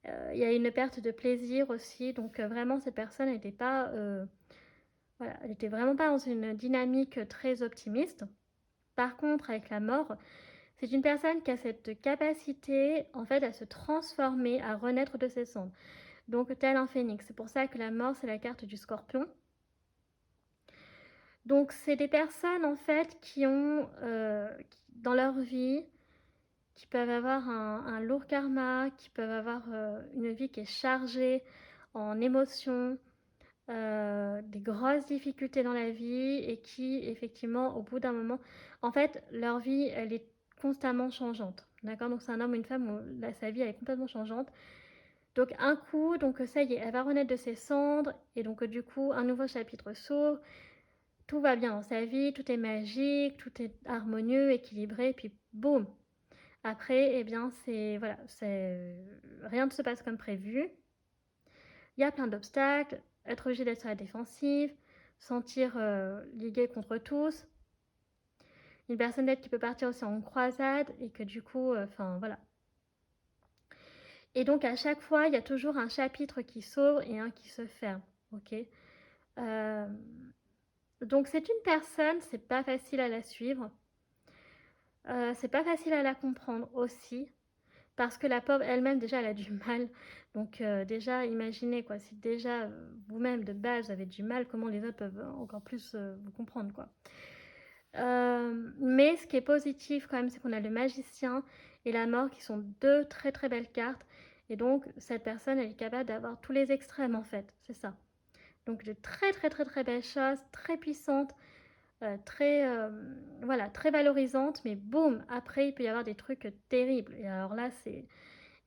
Il y a eu une perte de plaisir aussi, donc vraiment cette personne n'était pas, voilà, elle était vraiment pas dans une dynamique très optimiste. Par contre, avec la mort, c'est une personne qui a cette capacité, en fait, à se transformer, à renaître de ses cendres. Donc, tel un phénix. C'est pour ça que la mort, c'est la carte du scorpion. Donc, c'est des personnes, en fait, qui ont, dans leur vie, qui peuvent avoir un lourd karma, qui peuvent avoir une vie qui est chargée en émotions, des grosses difficultés dans la vie et qui, effectivement, au bout d'un moment, en fait, leur vie, elle est constamment changeante. D'accord? Donc, c'est un homme ou une femme où là, sa vie, elle est complètement changeante. Donc, un coup, donc ça y est, elle va renaître de ses cendres et donc, du coup, un nouveau chapitre s'ouvre. Tout va bien dans sa vie, tout est magique, tout est harmonieux, équilibré, puis boum. Après, eh bien, c'est voilà, rien ne se passe comme prévu. Il y a plein d'obstacles, être obligé d'être sur la défensive, sentir ligué contre tous. Une personne d'aide qui peut partir aussi en croisade et que du coup, enfin voilà. Et donc à chaque fois, il y a toujours un chapitre qui s'ouvre et un qui se ferme. Ok. Euh, donc c'est une personne, c'est pas facile à la suivre. C'est pas facile à la comprendre aussi. Parce que la pauvre elle-même, déjà, elle a du mal. Donc, déjà, imaginez, quoi, si déjà vous-même de base vous avez du mal, comment les autres peuvent encore plus vous comprendre, quoi. Mais ce qui est positif, quand même, c'est qu'on a le magicien et la mort qui sont deux très très belles cartes. Et donc, cette personne, elle est capable d'avoir tous les extrêmes, en fait. C'est ça. Donc, de très très très très belles choses, très puissantes, très, voilà, très valorisantes. Mais boum, après, il peut y avoir des trucs terribles. Et alors là,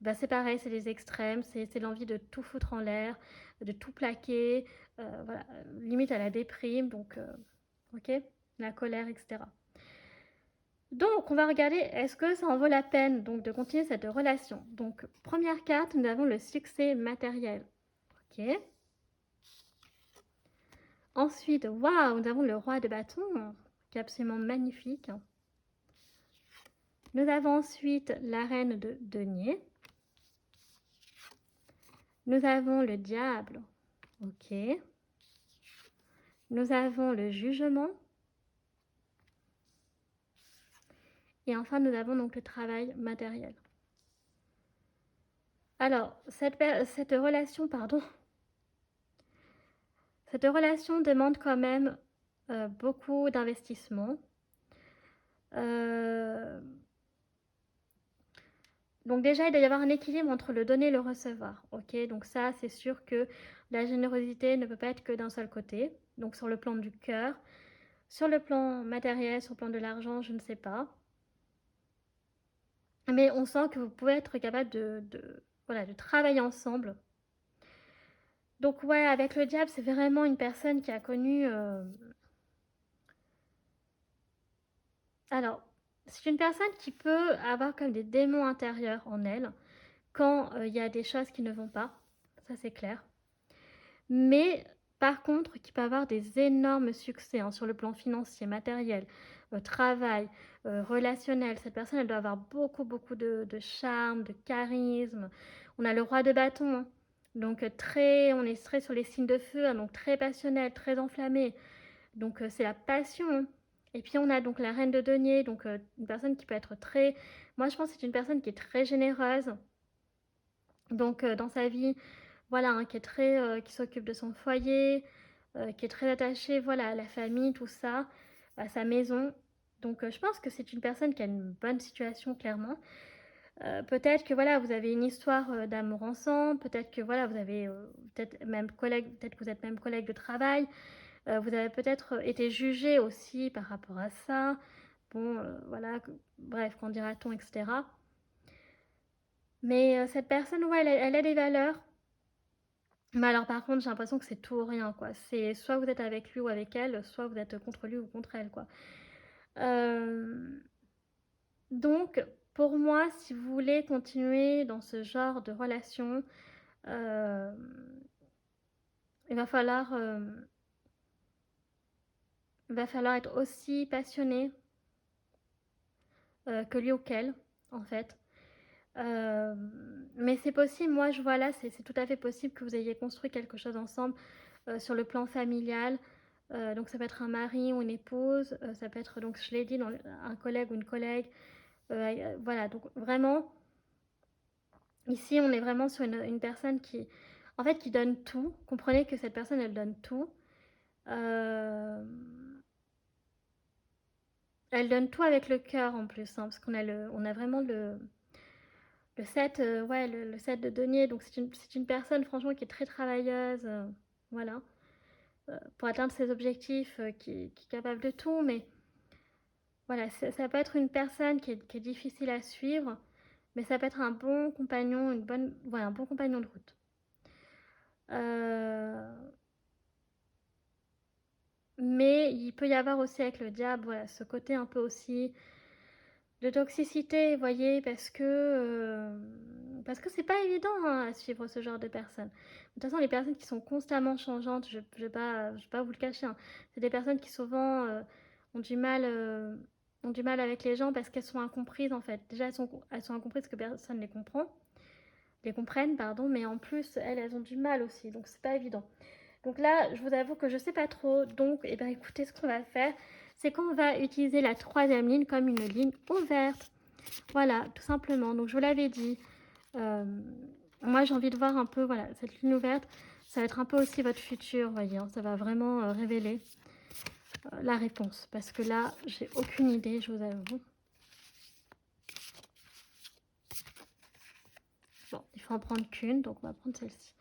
bah, c'est pareil, c'est les extrêmes, c'est l'envie de tout foutre en l'air, de tout plaquer, voilà, limite à la déprime, donc, ok, la colère, etc. Donc, on va regarder, est-ce que ça en vaut la peine donc de continuer cette relation. Donc, première carte, nous avons le succès matériel, ok. Ensuite, waouh, nous avons le roi de bâton, qui est absolument magnifique. Nous avons ensuite la reine de denier. Nous avons le diable, ok. Nous avons le jugement. Et enfin, nous avons donc le travail matériel. Alors, cette relation, pardon, cette relation demande quand même beaucoup d'investissement. Donc déjà, il doit y avoir un équilibre entre le donner et le recevoir. Ok, donc ça, c'est sûr que la générosité ne peut pas être que d'un seul côté. Donc sur le plan du cœur, sur le plan matériel, sur le plan de l'argent, je ne sais pas. Mais on sent que vous pouvez être capable voilà, de travailler ensemble. Donc ouais, avec le diable, c'est vraiment une personne qui a connu... Alors, c'est une personne qui peut avoir comme des démons intérieurs en elle quand il y a des choses qui ne vont pas. Ça, c'est clair. Mais par contre, qui peut avoir des énormes succès hein, sur le plan financier, matériel, travail, relationnel. Cette personne, elle doit avoir beaucoup, beaucoup de charme, de charisme. On a le roi de bâton, hein. Donc on est très sur les signes de feu, hein, donc très passionnel, très enflammé. Donc c'est la passion, hein. Et puis on a donc la reine de denier, donc une personne qui peut être très... Moi je pense que c'est une personne qui est très généreuse. Donc dans sa vie, voilà, hein, qui est très, qui s'occupe de son foyer, qui est très attachée, voilà, à la famille, tout ça, à sa maison. Donc je pense que c'est une personne qui a une bonne situation clairement. Peut-être que voilà, vous avez une histoire d'amour ensemble, peut-être que voilà, vous avez peut-être même collègue, peut-être que vous êtes même collègue de travail. Vous avez peut-être été jugé aussi par rapport à ça. Bon, voilà, bref, qu'en dira-t-on, etc. Mais cette personne, ouais, elle a des valeurs. Mais alors par contre, j'ai l'impression que c'est tout ou rien, quoi. C'est soit vous êtes avec lui ou avec elle, soit vous êtes contre lui ou contre elle, quoi. Euh, Donc, pour moi, si vous voulez continuer dans ce genre de relation, euh, il va falloir être aussi passionné, que lui ou qu'elle, en fait. Mais c'est possible, moi je vois là, c'est tout à fait possible que vous ayez construit quelque chose ensemble sur le plan familial. Donc ça peut être un mari ou une épouse, ça peut être, donc je l'ai dit, un collègue ou une collègue. Voilà, donc vraiment, ici on est vraiment sur une personne qui, en fait, qui donne tout. Comprenez que cette personne, elle donne tout. Euh, Elle donne tout avec le cœur en plus, hein, parce on a vraiment le 7, ouais, le 7 de denier. Donc c'est une personne franchement qui est très travailleuse, voilà, pour atteindre ses objectifs, qui est capable de tout. Mais voilà, ça peut être une personne qui est difficile à suivre, mais ça peut être un bon compagnon, ouais, un bon compagnon de route. Euh, mais il peut y avoir aussi avec le diable, voilà, ce côté un peu aussi de toxicité, vous voyez, parce que c'est pas évident, hein, à suivre ce genre de personnes. De toute façon, les personnes qui sont constamment changeantes, je vais pas vous le cacher, hein, c'est des personnes qui souvent ont du mal, euh, ont du mal avec les gens parce qu'elles sont incomprises en fait. Déjà, elles sont incomprises parce que personne ne les comprenne, pardon, mais en plus, elles ont du mal aussi, donc c'est pas évident. Donc là, je vous avoue que je sais pas trop. Donc, eh ben, écoutez, ce qu'on va faire, c'est qu'on va utiliser la troisième ligne comme une ligne ouverte. Voilà, tout simplement. Donc, je vous l'avais dit. euh, Moi, j'ai envie de voir un peu, voilà, cette ligne ouverte. Ça va être un peu aussi votre futur, vous voyez, hein. Ça va vraiment révéler la réponse. Parce que là, j'ai aucune idée, je vous avoue. Bon, il faut en prendre qu'une, donc on va prendre celle-ci.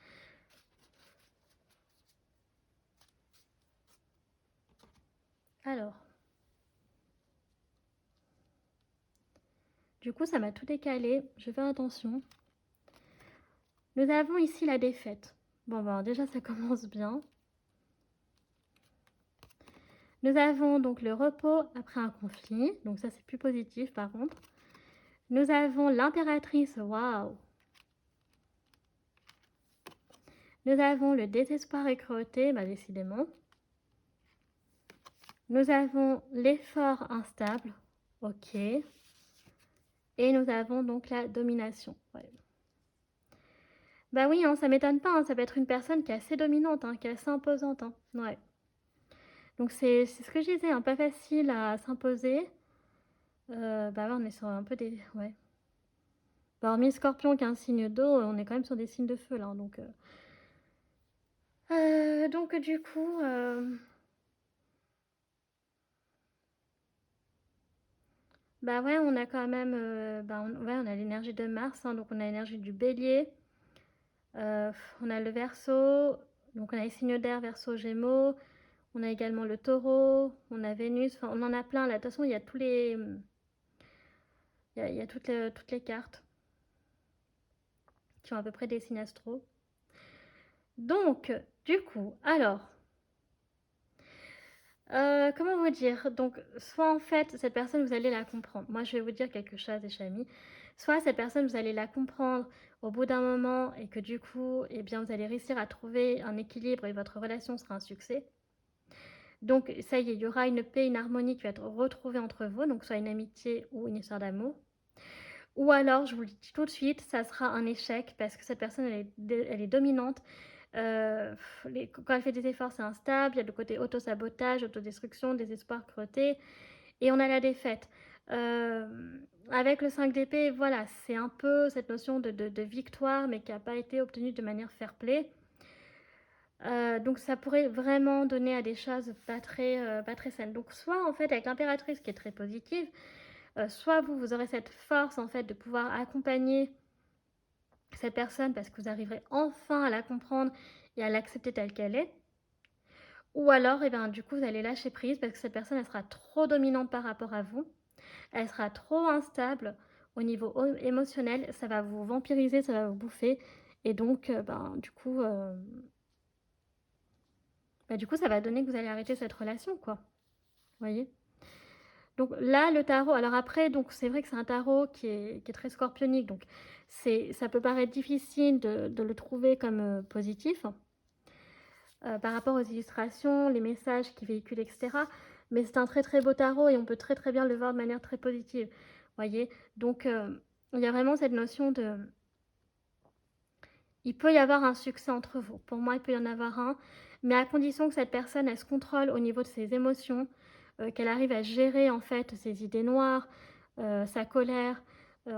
Alors, du coup, ça m'a tout décalé. Je fais attention. Nous avons ici la défaite. Bon, ben, déjà, ça commence bien. Nous avons donc le repos après un conflit. Donc ça, c'est plus positif, par contre. Nous avons l'impératrice. Waouh! Nous avons le désespoir et cruauté. Bah, décidément. Nous avons l'effort instable. Ok. Et nous avons donc la domination. Ouais. Bah oui, hein, ça m'étonne pas, hein, ça peut être une personne qui est assez dominante, hein, qui est assez imposante, hein. Ouais. Donc c'est ce que je disais, hein, pas facile à s'imposer. Bah ouais, on est sur un peu des... Ouais. Bah, hormis Scorpion qui est un signe d'eau, on est quand même sur des signes de feu là, donc du coup... Bah ouais, on a quand même... ouais, on a l'énergie de Mars, hein, donc on a l'énergie du bélier. On a le Verseau, donc on a les signes d'air, Verseau, Gémeaux. On a également le Taureau, on a Vénus, enfin on en a plein là. De toute façon, il y a tous les, il y a toutes les cartes qui ont à peu près des signes astro. Donc, du coup, alors, comment vous dire? Donc, soit en fait, cette personne, vous allez la comprendre. Moi, je vais vous dire quelque chose, les amis. Soit cette personne, vous allez la comprendre au bout d'un moment et que du coup, eh bien, vous allez réussir à trouver un équilibre et votre relation sera un succès. Donc, ça y est, il y aura une paix, une harmonie qui va être retrouvée entre vous, donc soit une amitié ou une histoire d'amour. Ou alors, je vous le dis tout de suite, ça sera un échec parce que cette personne, elle est dominante. Quand elle fait des efforts, c'est instable. Il y a le côté auto-sabotage, autodestruction, désespoir, cruauté. Et on a la défaite. Euh, Avec le 5 d'épée, voilà, c'est un peu cette notion de victoire, mais qui n'a pas été obtenue de manière fair-play. Donc ça pourrait vraiment donner à des choses pas très saines. Donc soit en fait avec l'impératrice qui est très positive, soit vous aurez cette force en fait de pouvoir accompagner cette personne parce que vous arriverez enfin à la comprendre et à l'accepter telle qu'elle est. Ou alors, eh ben, du coup, vous allez lâcher prise parce que cette personne, elle sera trop dominante par rapport à vous. Elle sera trop instable au niveau émotionnel. Ça va vous vampiriser, ça va vous bouffer. Et donc, du coup, ça va donner que vous allez arrêter cette relation, quoi. Vous voyez? Donc là, le tarot, alors après, donc c'est vrai que c'est un tarot qui est très scorpionique, donc ça peut paraître difficile de le trouver comme positif par rapport aux illustrations, les messages qu'il véhicule, etc. Mais c'est un très très beau tarot et on peut très très bien le voir de manière très positive. Voyez? Donc, il y a vraiment cette notion de... Il peut y avoir un succès entre vous. Pour moi, il peut y en avoir un, mais à condition que cette personne, elle se contrôle au niveau de ses émotions, qu'elle arrive à gérer en fait ses idées noires, sa colère. Ouais,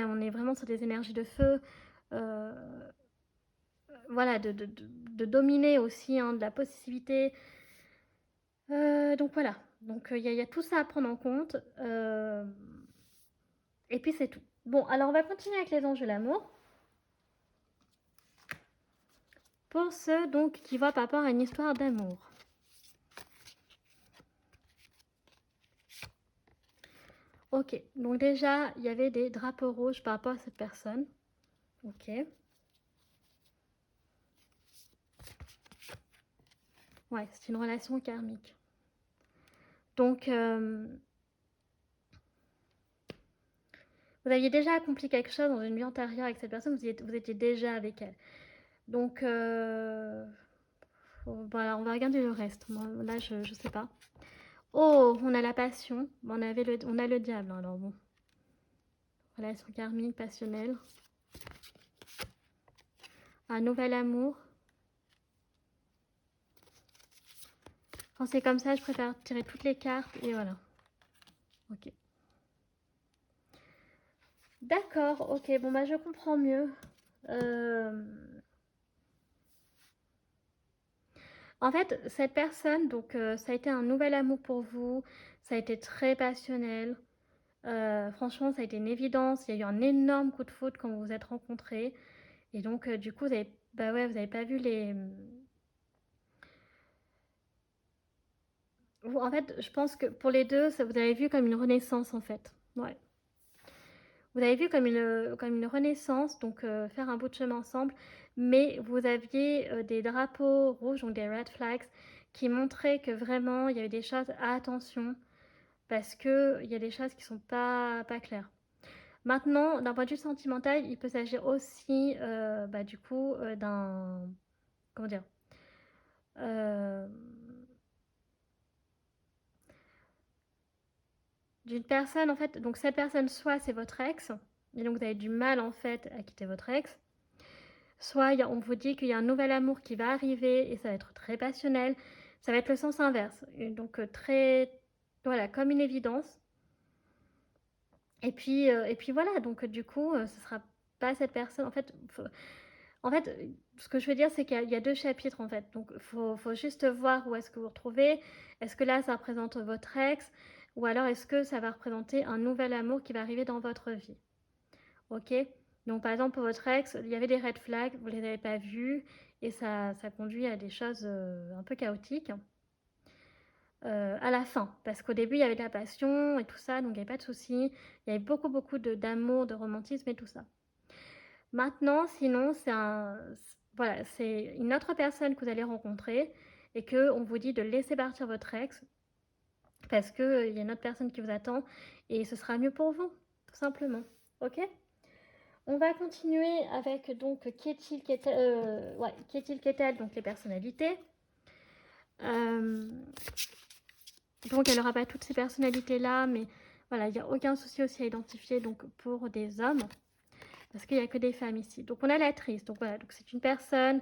on est vraiment sur des énergies de feu. euh, voilà, de dominer aussi, hein, de la possessivité. Donc voilà, donc il y a tout ça à prendre en compte. Et puis c'est tout. Bon, alors on va continuer avec les anges de l'amour. Pour ceux donc qui voient par rapport à une histoire d'amour. Ok, donc déjà, il y avait des drapeaux rouges par rapport à cette personne. Ok. Ouais, c'est une relation karmique. Donc, vous aviez déjà accompli quelque chose dans une vie antérieure avec cette personne, vous étiez déjà avec elle. Donc, voilà, on va regarder le reste. Moi, là, je sais pas. Oh, on a la passion. On a le diable, alors bon. Relation karmique, passionnelle. Un nouvel amour. Quand c'est comme ça, je préfère tirer toutes les cartes et voilà. Ok. D'accord, ok, bon bah je comprends mieux. Euh, En fait, cette personne, donc ça a été un nouvel amour pour vous, ça a été très passionnel. Franchement, ça a été une évidence. Il y a eu un énorme coup de foudre quand vous vous êtes rencontrés. Et donc, du coup, bah ouais, vous avez pas vu les... En fait, je pense que pour les deux, ça, vous avez vu comme une renaissance, en fait. Ouais. Vous avez vu comme une renaissance, donc faire un bout de chemin ensemble, mais vous aviez des drapeaux rouges, donc des red flags, qui montraient que vraiment il y avait des choses à attention, parce qu'il y a des choses qui sont pas claires. Maintenant, d'un point de vue sentimental, il peut s'agir aussi, bah, du coup, d'un... Comment dire euh, D'une personne, en fait. Donc, cette personne, soit c'est votre ex, et donc vous avez du mal, en fait, à quitter votre ex. Soit on vous dit qu'il y a un nouvel amour qui va arriver et ça va être très passionnel. Ça va être le sens inverse. Et donc très, voilà, comme une évidence. Et puis voilà, donc du coup, ce sera pas cette personne. En fait, ce que je veux dire, c'est qu'il y a deux chapitres en fait. Donc faut juste voir où est-ce que vous vous retrouvez. Est-ce que là, ça représente votre ex, ou alors est-ce que ça va représenter un nouvel amour qui va arriver dans votre vie. Ok. Donc par exemple pour votre ex, il y avait des red flags, vous ne les avez pas vus et ça conduit à des choses un peu chaotiques à la fin. Parce qu'au début il y avait de la passion et tout ça, donc il n'y avait pas de souci. Il y avait beaucoup d'amour, de romantisme et tout ça. Maintenant, sinon, voilà, c'est une autre personne que vous allez rencontrer et qu'on vous dit de laisser partir votre ex parce qu'il y a une autre personne qui vous attend et ce sera mieux pour vous, tout simplement. Ok. On va continuer avec donc qu'est-il, qu'est-elle, donc les personnalités. Euh, donc elle n'aura pas toutes ces personnalités-là, mais voilà, il n'y a aucun souci aussi à identifier donc pour des hommes, parce qu'il n'y a que des femmes ici. Donc on a la triste, donc voilà, donc c'est une personne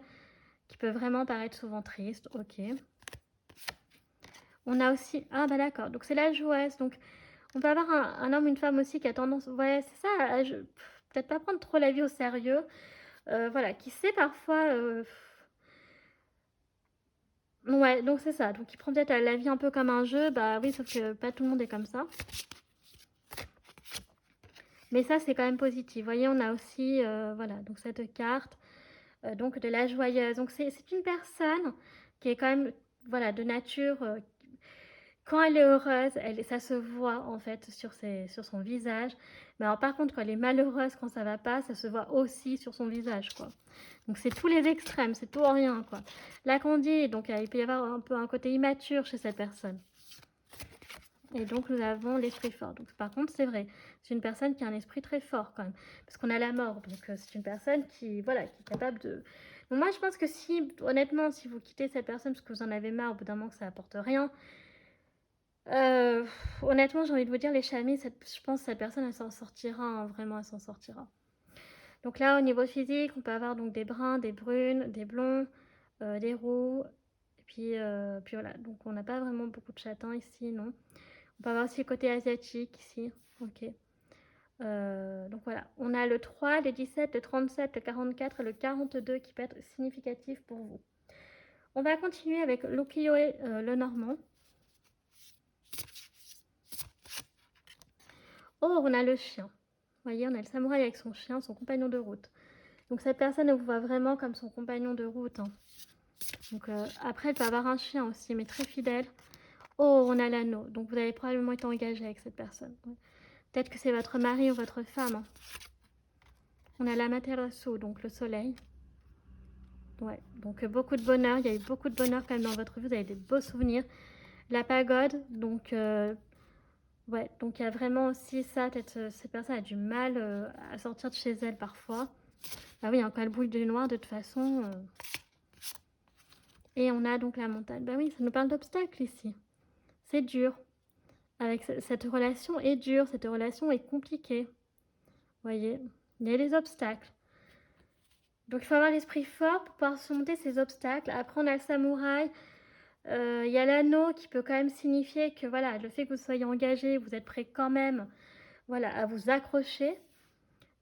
qui peut vraiment paraître souvent triste, ok. On a aussi, ah bah d'accord, donc c'est la joueuse, donc on peut avoir un homme ou une femme aussi qui a tendance, ouais c'est ça, peut-être pas prendre trop la vie au sérieux, voilà, qui sait parfois... Ouais, donc c'est ça. Donc il prend peut-être la vie un peu comme un jeu. Bah oui, sauf que pas tout le monde est comme ça. Mais ça, c'est quand même positif. Vous voyez, on a aussi, voilà, donc cette carte, donc de la joyeuse. Donc c'est une personne qui est quand même, voilà, de nature. Quand elle est heureuse, ça se voit en fait sur son visage. Mais alors par contre, quand elle est malheureuse, quand ça va pas, ça se voit aussi sur son visage, quoi. Donc c'est tous les extrêmes, c'est tout ou rien, quoi. Là qu'on dit, donc il peut y avoir un peu un côté immature chez cette personne. Et donc nous avons l'esprit fort. Donc par contre, c'est vrai, c'est une personne qui a un esprit très fort quand même, parce qu'on a la mort. Donc c'est une personne qui, voilà, qui est capable de. Donc moi, je pense que si, honnêtement, si vous quittez cette personne parce que vous en avez marre, au bout d'un moment que ça apporte rien, Honnêtement, j'ai envie de vous dire, les chamis, je pense que cette personne, elle s'en sortira, hein, vraiment, elle s'en sortira. Donc là, au niveau physique, on peut avoir donc des bruns, des brunes, des blonds, des roux, et puis voilà. Donc on n'a pas vraiment beaucoup de châtains ici, non. On peut avoir aussi le côté asiatique ici, ok. Donc voilà, on a le 3, le 17, le 37, le 44 et le 42 qui peut être significatif pour vous. On va continuer avec l'ukiyo-e, le normand. Oh, on a le chien. Vous voyez, on a le samouraï avec son chien, son compagnon de route. Donc cette personne, elle vous voit vraiment comme son compagnon de route, hein. Donc après, elle peut avoir un chien aussi, mais très fidèle. Oh, on a l'anneau. Donc vous avez probablement été engagé avec cette personne. Ouais. Peut-être que c'est votre mari ou votre femme, hein. On a l'Amaterasu, donc le soleil. Ouais, donc beaucoup de bonheur. Il y a eu beaucoup de bonheur quand même dans votre vie. Vous avez des beaux souvenirs. La pagode, donc ouais, donc il y a vraiment aussi ça. Peut-être cette personne a du mal à sortir de chez elle parfois. Ah oui, hein, quand elle bouge du noir, de toute façon. Et on a donc la montagne. Bah oui, ça nous parle d'obstacles ici. C'est dur. Avec cette relation est dure, cette relation est compliquée. Vous voyez, il y a des obstacles. Donc il faut avoir l'esprit fort pour pouvoir surmonter ces obstacles. Après, on a le samouraï. Il y a l'anneau qui peut quand même signifier que voilà, le fait que vous soyez engagé, vous êtes prêt quand même, voilà, à vous accrocher.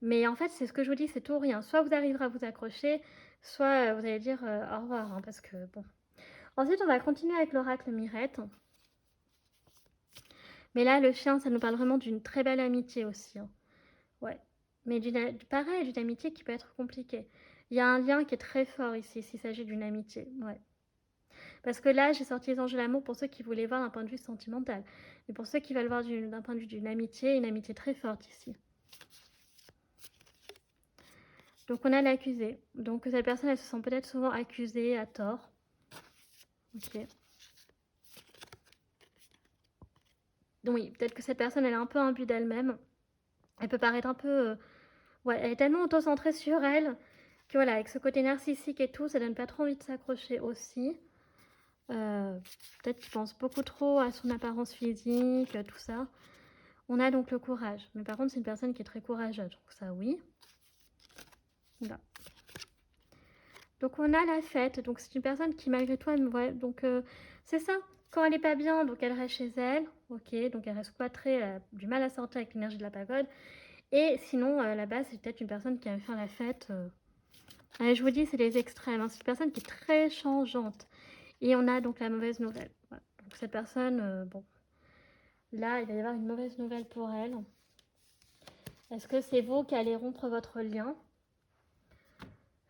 Mais en fait, c'est ce que je vous dis, c'est tout ou rien. Soit vous arriverez à vous accrocher, soit vous allez dire au revoir, hein, parce que bon. Ensuite, on va continuer avec l'oracle Mirette. Mais là, le chien, ça nous parle vraiment d'une très belle amitié aussi, hein. Ouais. Mais pareil, d'une amitié qui peut être compliquée. Il y a un lien qui est très fort ici, s'il s'agit d'une amitié. Ouais. Parce que là, j'ai sorti les anges de l'amour pour ceux qui voulaient voir d'un point de vue sentimental. Mais pour ceux qui veulent voir d'un point de vue d'une amitié, une amitié très forte ici. Donc on a l'accusé. Donc cette personne, elle se sent peut-être souvent accusée à tort. Ok. Donc oui, peut-être que cette personne, elle a un peu un but d'elle-même. Elle peut paraître un peu... ouais, elle est tellement auto-centrée sur elle que voilà, avec ce côté narcissique et tout, ça donne pas trop envie de s'accrocher aussi. Peut-être qu'il pense beaucoup trop à son apparence physique, tout ça. On a donc le courage. Mais par contre, c'est une personne qui est très courageuse. Donc ça, oui. Voilà. Donc on a la fête. Donc c'est une personne qui, malgré tout, elle me voit. Donc c'est ça. Quand elle n'est pas bien, donc elle reste chez elle. Ok, donc elle reste cloîtrée, elle a du mal à sortir avec l'énergie de la pagode. Et sinon, là-bas, c'est peut-être une personne qui aime faire la fête. Allez, je vous dis, c'est les extrêmes, hein. C'est une personne qui est très changeante. Et on a donc la mauvaise nouvelle. Voilà. Donc cette personne, bon, là, il va y avoir une mauvaise nouvelle pour elle. Est-ce que c'est vous qui allez rompre votre lien?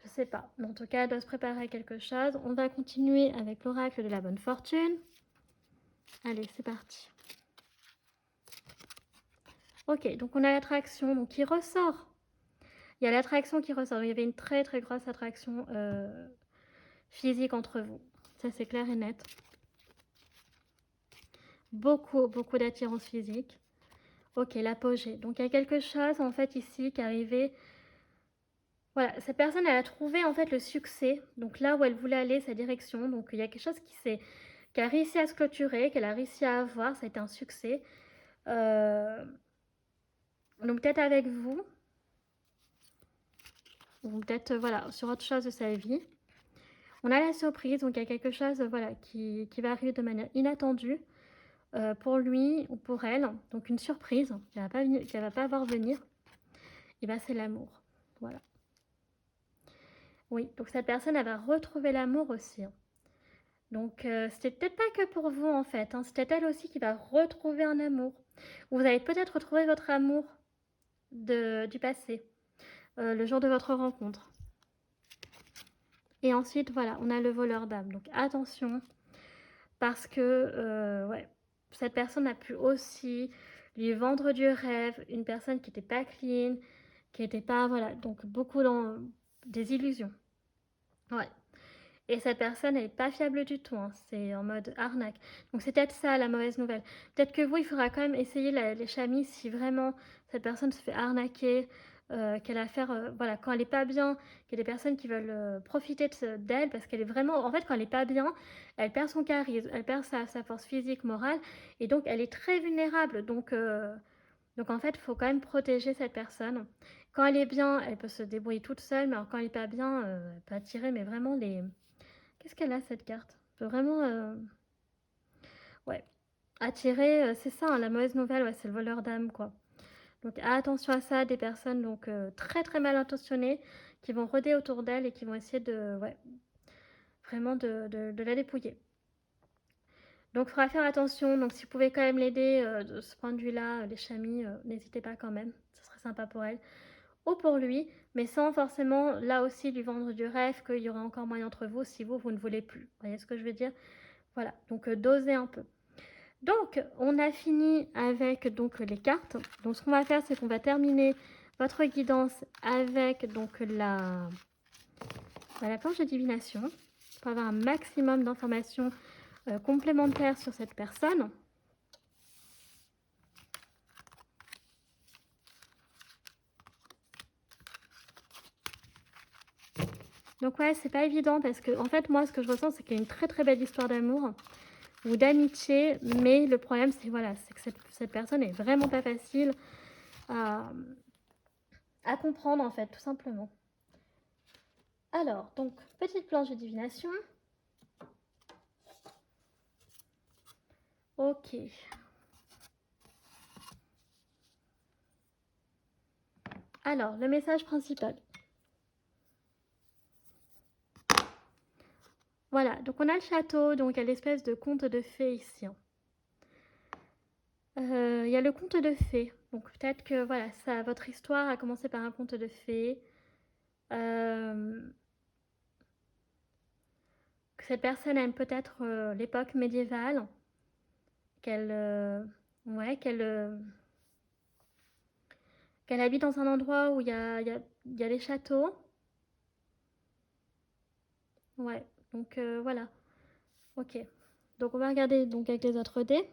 Je sais pas. Mais en tout cas, elle doit se préparer à quelque chose. On va continuer avec l'oracle de la bonne fortune. Allez, c'est parti. Ok, donc on a l'attraction qui ressort. Il y a l'attraction qui ressort. Il y avait une très très grosse attraction physique entre vous. Ça, c'est clair et net. Beaucoup, beaucoup d'attirance physique. Ok, l'apogée. Donc il y a quelque chose en fait ici qui est arrivé. Voilà, cette personne, elle a trouvé en fait le succès. Donc là où elle voulait aller, sa direction. Donc il y a quelque chose qui a réussi à se clôturer, qu'elle a réussi à avoir. Ça a été un succès. Donc peut-être avec vous. Ou peut-être voilà, sur autre chose de sa vie. On a la surprise. Donc il y a quelque chose voilà, qui va arriver de manière inattendue. Pour lui ou pour elle, donc une surprise qu'elle va pas voir venir, et ben c'est l'amour. Voilà. Oui, donc cette personne, elle va retrouver l'amour aussi, hein. Donc c'était peut-être pas que pour vous en fait, hein. C'est elle aussi qui va retrouver un amour. Vous allez peut-être retrouver votre amour du passé, le jour de votre rencontre. Et ensuite, voilà, on a le voleur d'âme. Donc attention, parce que ouais, cette personne a pu aussi lui vendre du rêve, une personne qui n'était pas clean, qui n'était pas, voilà, donc beaucoup dans des illusions. Ouais. Et cette personne, elle n'est pas fiable du tout, hein. C'est en mode arnaque. Donc c'est peut-être ça la mauvaise nouvelle. Peut-être que vous, il faudra quand même essayer les chamis si vraiment cette personne se fait arnaquer. qu'elle a à faire, voilà, quand elle est pas bien, qu'il y a des personnes qui veulent profiter d'elle parce qu'elle est vraiment, en fait, quand elle est pas bien, elle perd son charisme, elle perd sa force physique, morale, et donc elle est très vulnérable. Donc en fait, il faut quand même protéger cette personne. Quand elle est bien, elle peut se débrouiller toute seule, mais alors quand elle est pas bien, elle peut attirer, mais vraiment les... Qu'est-ce qu'elle a cette carte? Elle peut vraiment, ouais, attirer, c'est ça, hein, la mauvaise nouvelle, ouais, c'est le voleur d'âme, quoi. Donc attention à ça, des personnes donc très très mal intentionnées qui vont rôder autour d'elle et qui vont essayer de, ouais, vraiment de la dépouiller. Donc il faudra faire attention, donc si vous pouvez quand même l'aider de ce point de vue-là, les chamis, n'hésitez pas quand même, ce serait sympa pour elle. Ou pour lui, mais sans forcément là aussi lui vendre du rêve qu'il y aura encore moyen entre vous si vous ne voulez plus. Vous voyez ce que je veux dire? Voilà, donc dosez un peu. Donc, on a fini avec donc les cartes. Donc, ce qu'on va faire, c'est qu'on va terminer votre guidance avec donc la planche de divination pour avoir un maximum d'informations complémentaires sur cette personne. Donc ouais, c'est pas évident parce que en fait, moi, ce que je ressens, c'est qu'il y a une très très belle histoire d'amour ou d'amitié, mais le problème, c'est voilà, c'est que cette personne est vraiment pas facile à, à comprendre en fait, tout simplement. Alors, donc, petite planche de divination. Ok. Alors, le message principal. Voilà, donc on a le château, donc il y a l'espèce de conte de fées ici. Il y a le conte de fées. Donc peut-être que voilà, ça, votre histoire a commencé par un conte de fées. Que cette personne aime peut-être l'époque médiévale. Qu'elle ouais, qu'elle habite dans un endroit où il y a des châteaux. Ouais, donc voilà. Ok. Donc on va regarder donc avec les autres dés.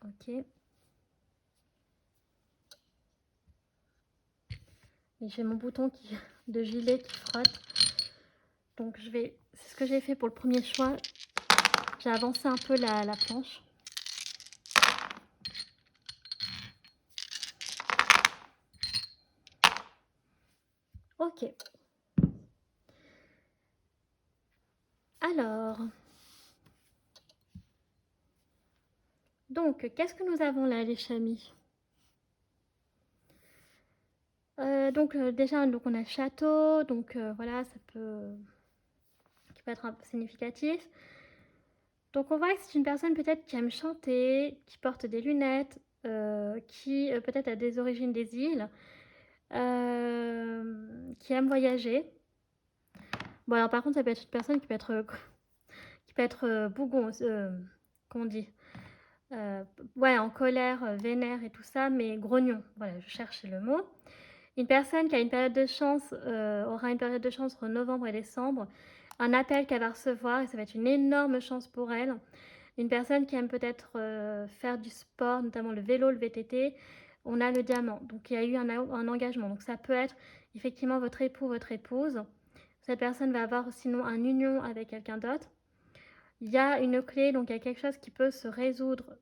Ok. Et j'ai mon bouton de gilet qui frotte. Donc c'est ce que j'ai fait pour le premier choix. J'ai avancé un peu la planche. Ok. Alors. Donc, qu'est-ce que nous avons là, les chamis? Donc, déjà, donc, on a le château. Donc, voilà, qui peut être un peu significatif. Donc, on voit que c'est une personne peut-être qui aime chanter, qui porte des lunettes, qui peut-être a des origines des îles, qui aime voyager. Bon, alors par contre, ça peut être une personne qui peut être bougon, comment on dit, ouais, en colère, vénère et tout ça, mais grognon. Voilà, je cherchais le mot. Une personne qui a une période de chance aura une période de chance entre novembre et décembre. Un appel qu'elle va recevoir et ça va être une énorme chance pour elle. Une personne qui aime peut-être faire du sport, notamment le vélo, le VTT. On a le diamant. Donc il y a eu un engagement. Donc ça peut être effectivement votre époux, votre épouse. Cette personne va avoir sinon un union avec quelqu'un d'autre. Il y a une clé, donc il y a quelque chose qui peut se résoudre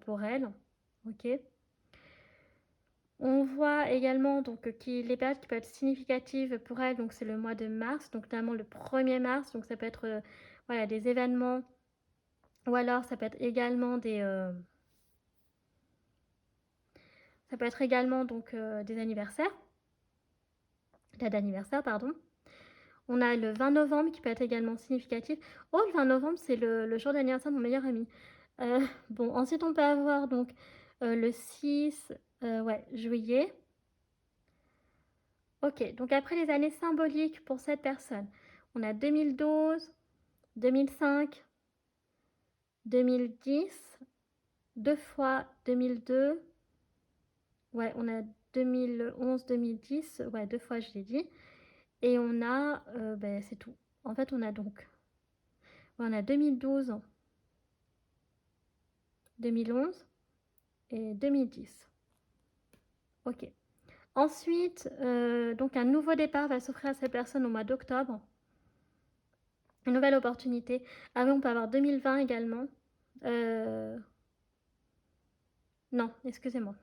pour elle. Ok. On voit également donc les périodes qui peuvent être significatives pour elle, donc c'est le mois de mars, donc notamment le 1er mars, donc ça peut être voilà, des événements, ou alors ça peut être également ça peut être également donc des anniversaires, date d'anniversaire, pardon. On a le 20 novembre qui peut être également significatif. Oh, le 20 novembre, c'est le jour d'anniversaire de mon meilleur ami. Bon, ensuite on peut avoir donc le 6 ouais, juillet. Ok, donc après les années symboliques pour cette personne, on a 2012, 2005, 2010, deux fois 2002, Ouais, on a 2011, 2010, ouais, 2 fois je l'ai dit. Et on a, beh, c'est tout. En fait, on a donc, ouais, on a 2012, 2011 et 2010. OK. Ensuite, donc un nouveau départ va s'offrir à ces personnes au mois d'octobre. Une nouvelle opportunité. Ah oui, on peut avoir 2020 également. Non, excusez-moi.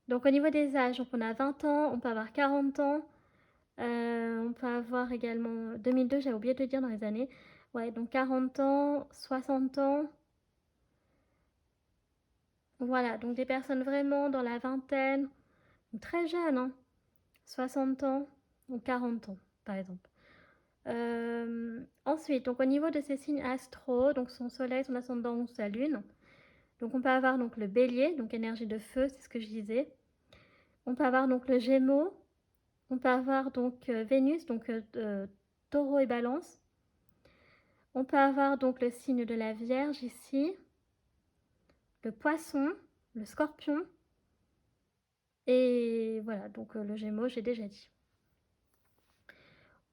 Donc au niveau des âges, donc on a 20 ans, on peut avoir 40 ans, on peut avoir également 2002, j'avais oublié de le dire dans les années. Ouais, donc 40 ans, 60 ans. Voilà, donc des personnes vraiment dans la vingtaine, ou très jeunes, hein, 60 ans ou 40 ans, par exemple. Ensuite, donc au niveau de ces signes astro, donc son soleil, son ascendant ou sa lune, donc on peut avoir donc le bélier, donc énergie de feu, c'est ce que je disais. On peut avoir donc le gémeaux, on peut avoir donc Vénus, donc taureau et balance. On peut avoir donc le signe de la Vierge ici, le poisson, le scorpion, et voilà, donc le gémeaux, j'ai déjà dit.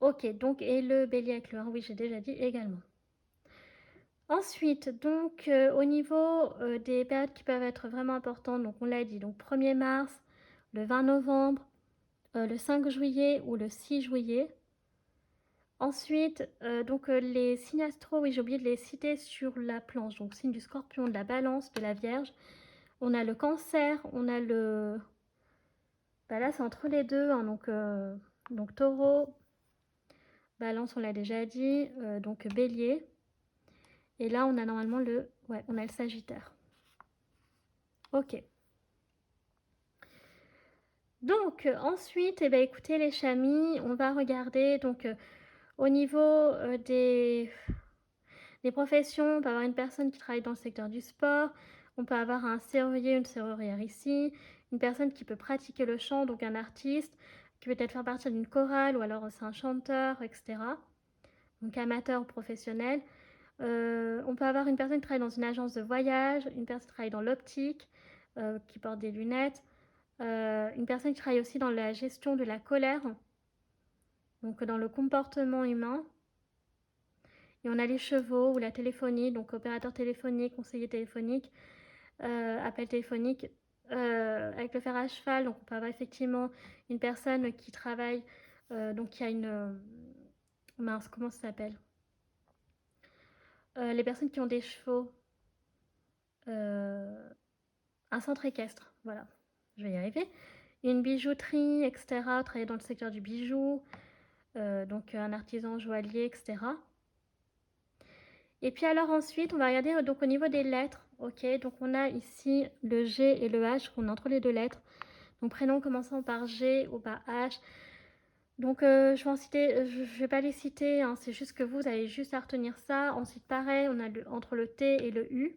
Ok, donc et le bélier avec le 1, oui, j'ai déjà dit également. Ensuite, donc au niveau des périodes qui peuvent être vraiment importantes, donc on l'a dit, donc 1er mars, le 20 novembre, le 5 juillet ou le 6 juillet. Ensuite, donc les signes astro, oui, j'ai oublié de les citer sur la planche. Donc signe du scorpion, de la balance, de la vierge. On a le cancer, on a le... Bah là, c'est entre les deux, hein, donc taureau, balance, on l'a déjà dit, donc bélier. Et là, on a normalement le... Ouais, on a le sagittaire. Ok. Donc ensuite, eh ben, écoutez les chamis, on va regarder donc au niveau des professions, on peut avoir une personne qui travaille dans le secteur du sport, on peut avoir un serrurier, une serrurière ici, une personne qui peut pratiquer le chant, donc un artiste, qui peut être faire partie d'une chorale ou alors c'est un chanteur, etc. Donc amateur ou professionnel. On peut avoir une personne qui travaille dans une agence de voyage, une personne qui travaille dans l'optique, qui porte des lunettes, une personne qui travaille aussi dans la gestion de la colère, donc dans le comportement humain. Et on a les chevaux ou la téléphonie, donc opérateur téléphonique, conseiller téléphonique, appel téléphonique. Avec le fer à cheval, donc on peut avoir effectivement une personne qui travaille, donc qui a une... mince, comment ça s'appelle les personnes qui ont des chevaux, un centre équestre, voilà, je vais y arriver. Une bijouterie, etc., travailler dans le secteur du bijou, donc un artisan joaillier, etc. Et puis alors ensuite, on va regarder donc au niveau des lettres, ok, donc on a ici le G et le H, qu'on est entre les deux lettres. Donc prénom commençant par G ou par H. Donc je vais en citer, je vais pas les citer, hein, c'est juste que vous avez juste à retenir ça. Ensuite pareil, on a entre le T et le U.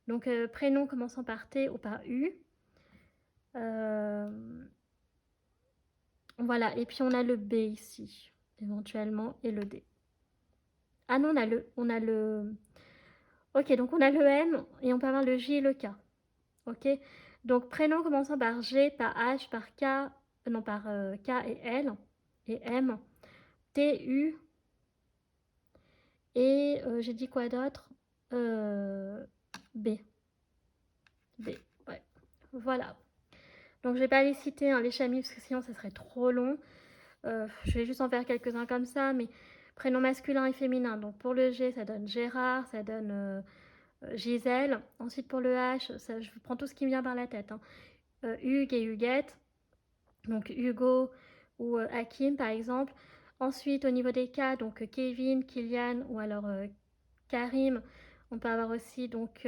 Donc prénom commençant par T ou par U. Voilà, et puis on a le B ici, éventuellement, et le D. Ah non, on a le... Ok, donc on a le M, et on peut avoir le J et le K. Ok, donc prénom commençant par G, par H, par K, non, par K et L, et M, T, U, et j'ai dit quoi d'autre B. B, ouais. Voilà. Donc je vais pas les citer, hein, les chamis, parce que sinon ça serait trop long. Je vais juste en faire quelques-uns comme ça, mais prénom masculin et féminin. Donc pour le G, ça donne Gérard, ça donne Gisèle. Ensuite pour le H, ça, je prends tout ce qui me vient par la tête, hein. Hugues et Huguette. Donc Hugo ou Hakim par exemple. Ensuite au niveau des cas, donc Kevin, Kylian ou alors Karim. On peut avoir aussi donc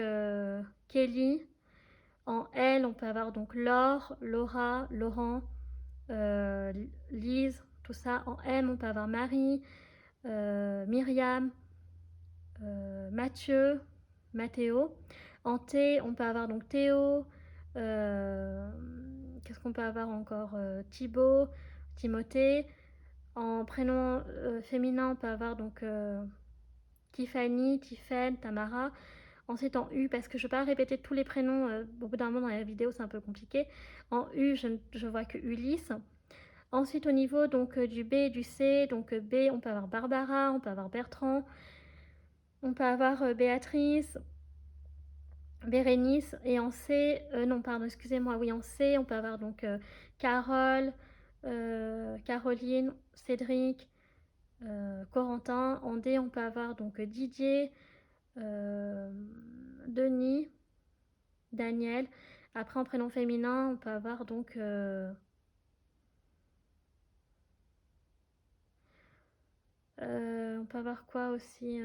Kelly. En L, on peut avoir donc Laure, Laura, Laurent, Lise, tout ça. En M, on peut avoir Marie, Myriam, Mathieu, Mathéo. En T, on peut avoir donc Théo. Qu'est-ce qu'on peut avoir encore Thibaut, Timothée. En prénom féminin, on peut avoir donc Tiffany, Tiffen, Tamara. Ensuite en U, parce que je ne vais pas répéter tous les prénoms, au bout d'un moment dans la vidéo c'est un peu compliqué. En U, je vois que Ulysse. Ensuite au niveau donc du B et du C, donc B, on peut avoir Barbara, on peut avoir Bertrand, on peut avoir Béatrice, Bérénice, et en C, non pardon, excusez-moi, oui en C, on peut avoir donc Carole, Caroline, Cédric, Corentin. En D, on peut avoir donc Didier, Denis, Daniel. Après en prénom féminin, on peut avoir donc on peut avoir quoi aussi,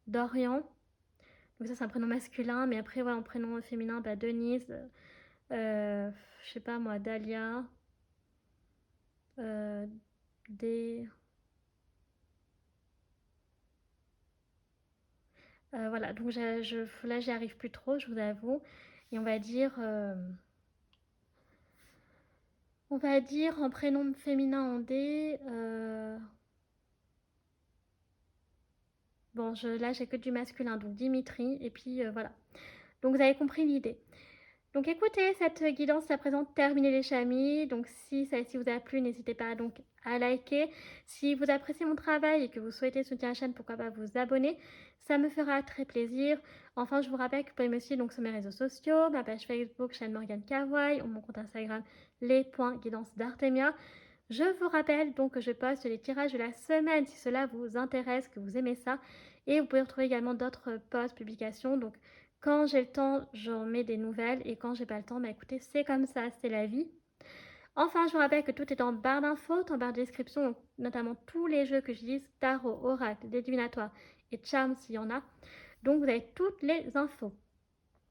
Dorian. Donc ça c'est un prénom masculin, mais après voilà, en prénom féminin, bah, Denise, je sais pas moi, Dahlia, des... voilà, donc là j'y arrive plus trop, je vous avoue. Et on va dire en prénom féminin en D, bon là j'ai que du masculin, donc Dimitri, et puis voilà. Donc vous avez compris l'idée. Donc écoutez, cette guidance à présent terminée les chamis. Donc si celle-ci vous a plu, n'hésitez pas donc à liker. Si vous appréciez mon travail et que vous souhaitez soutenir la chaîne, pourquoi pas vous abonner. Ça me fera très plaisir. Enfin, je vous rappelle que vous pouvez me suivre donc sur mes réseaux sociaux, ma page Facebook, chaîne Morgane Kawaii, ou mon compte Instagram, les.guidance d'Artemia. Je vous rappelle donc que je poste les tirages de la semaine si cela vous intéresse, que vous aimez ça. Et vous pouvez retrouver également d'autres posts, publications. Donc quand j'ai le temps, j'en mets des nouvelles, et quand j'ai pas le temps, bah écoutez, c'est comme ça, c'est la vie. Enfin, je vous rappelle que tout est en barre d'infos, en barre de description, donc notamment tous les jeux que j'utilise, tarot, oracle, des divinatoires et charm s'il y en a. Donc vous avez toutes les infos.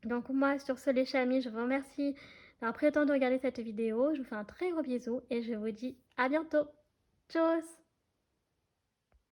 Donc moi, sur ce les chamis, je vous remercie d'avoir pris le temps de regarder cette vidéo. Je vous fais un très gros bisou et je vous dis à bientôt. Tchuss!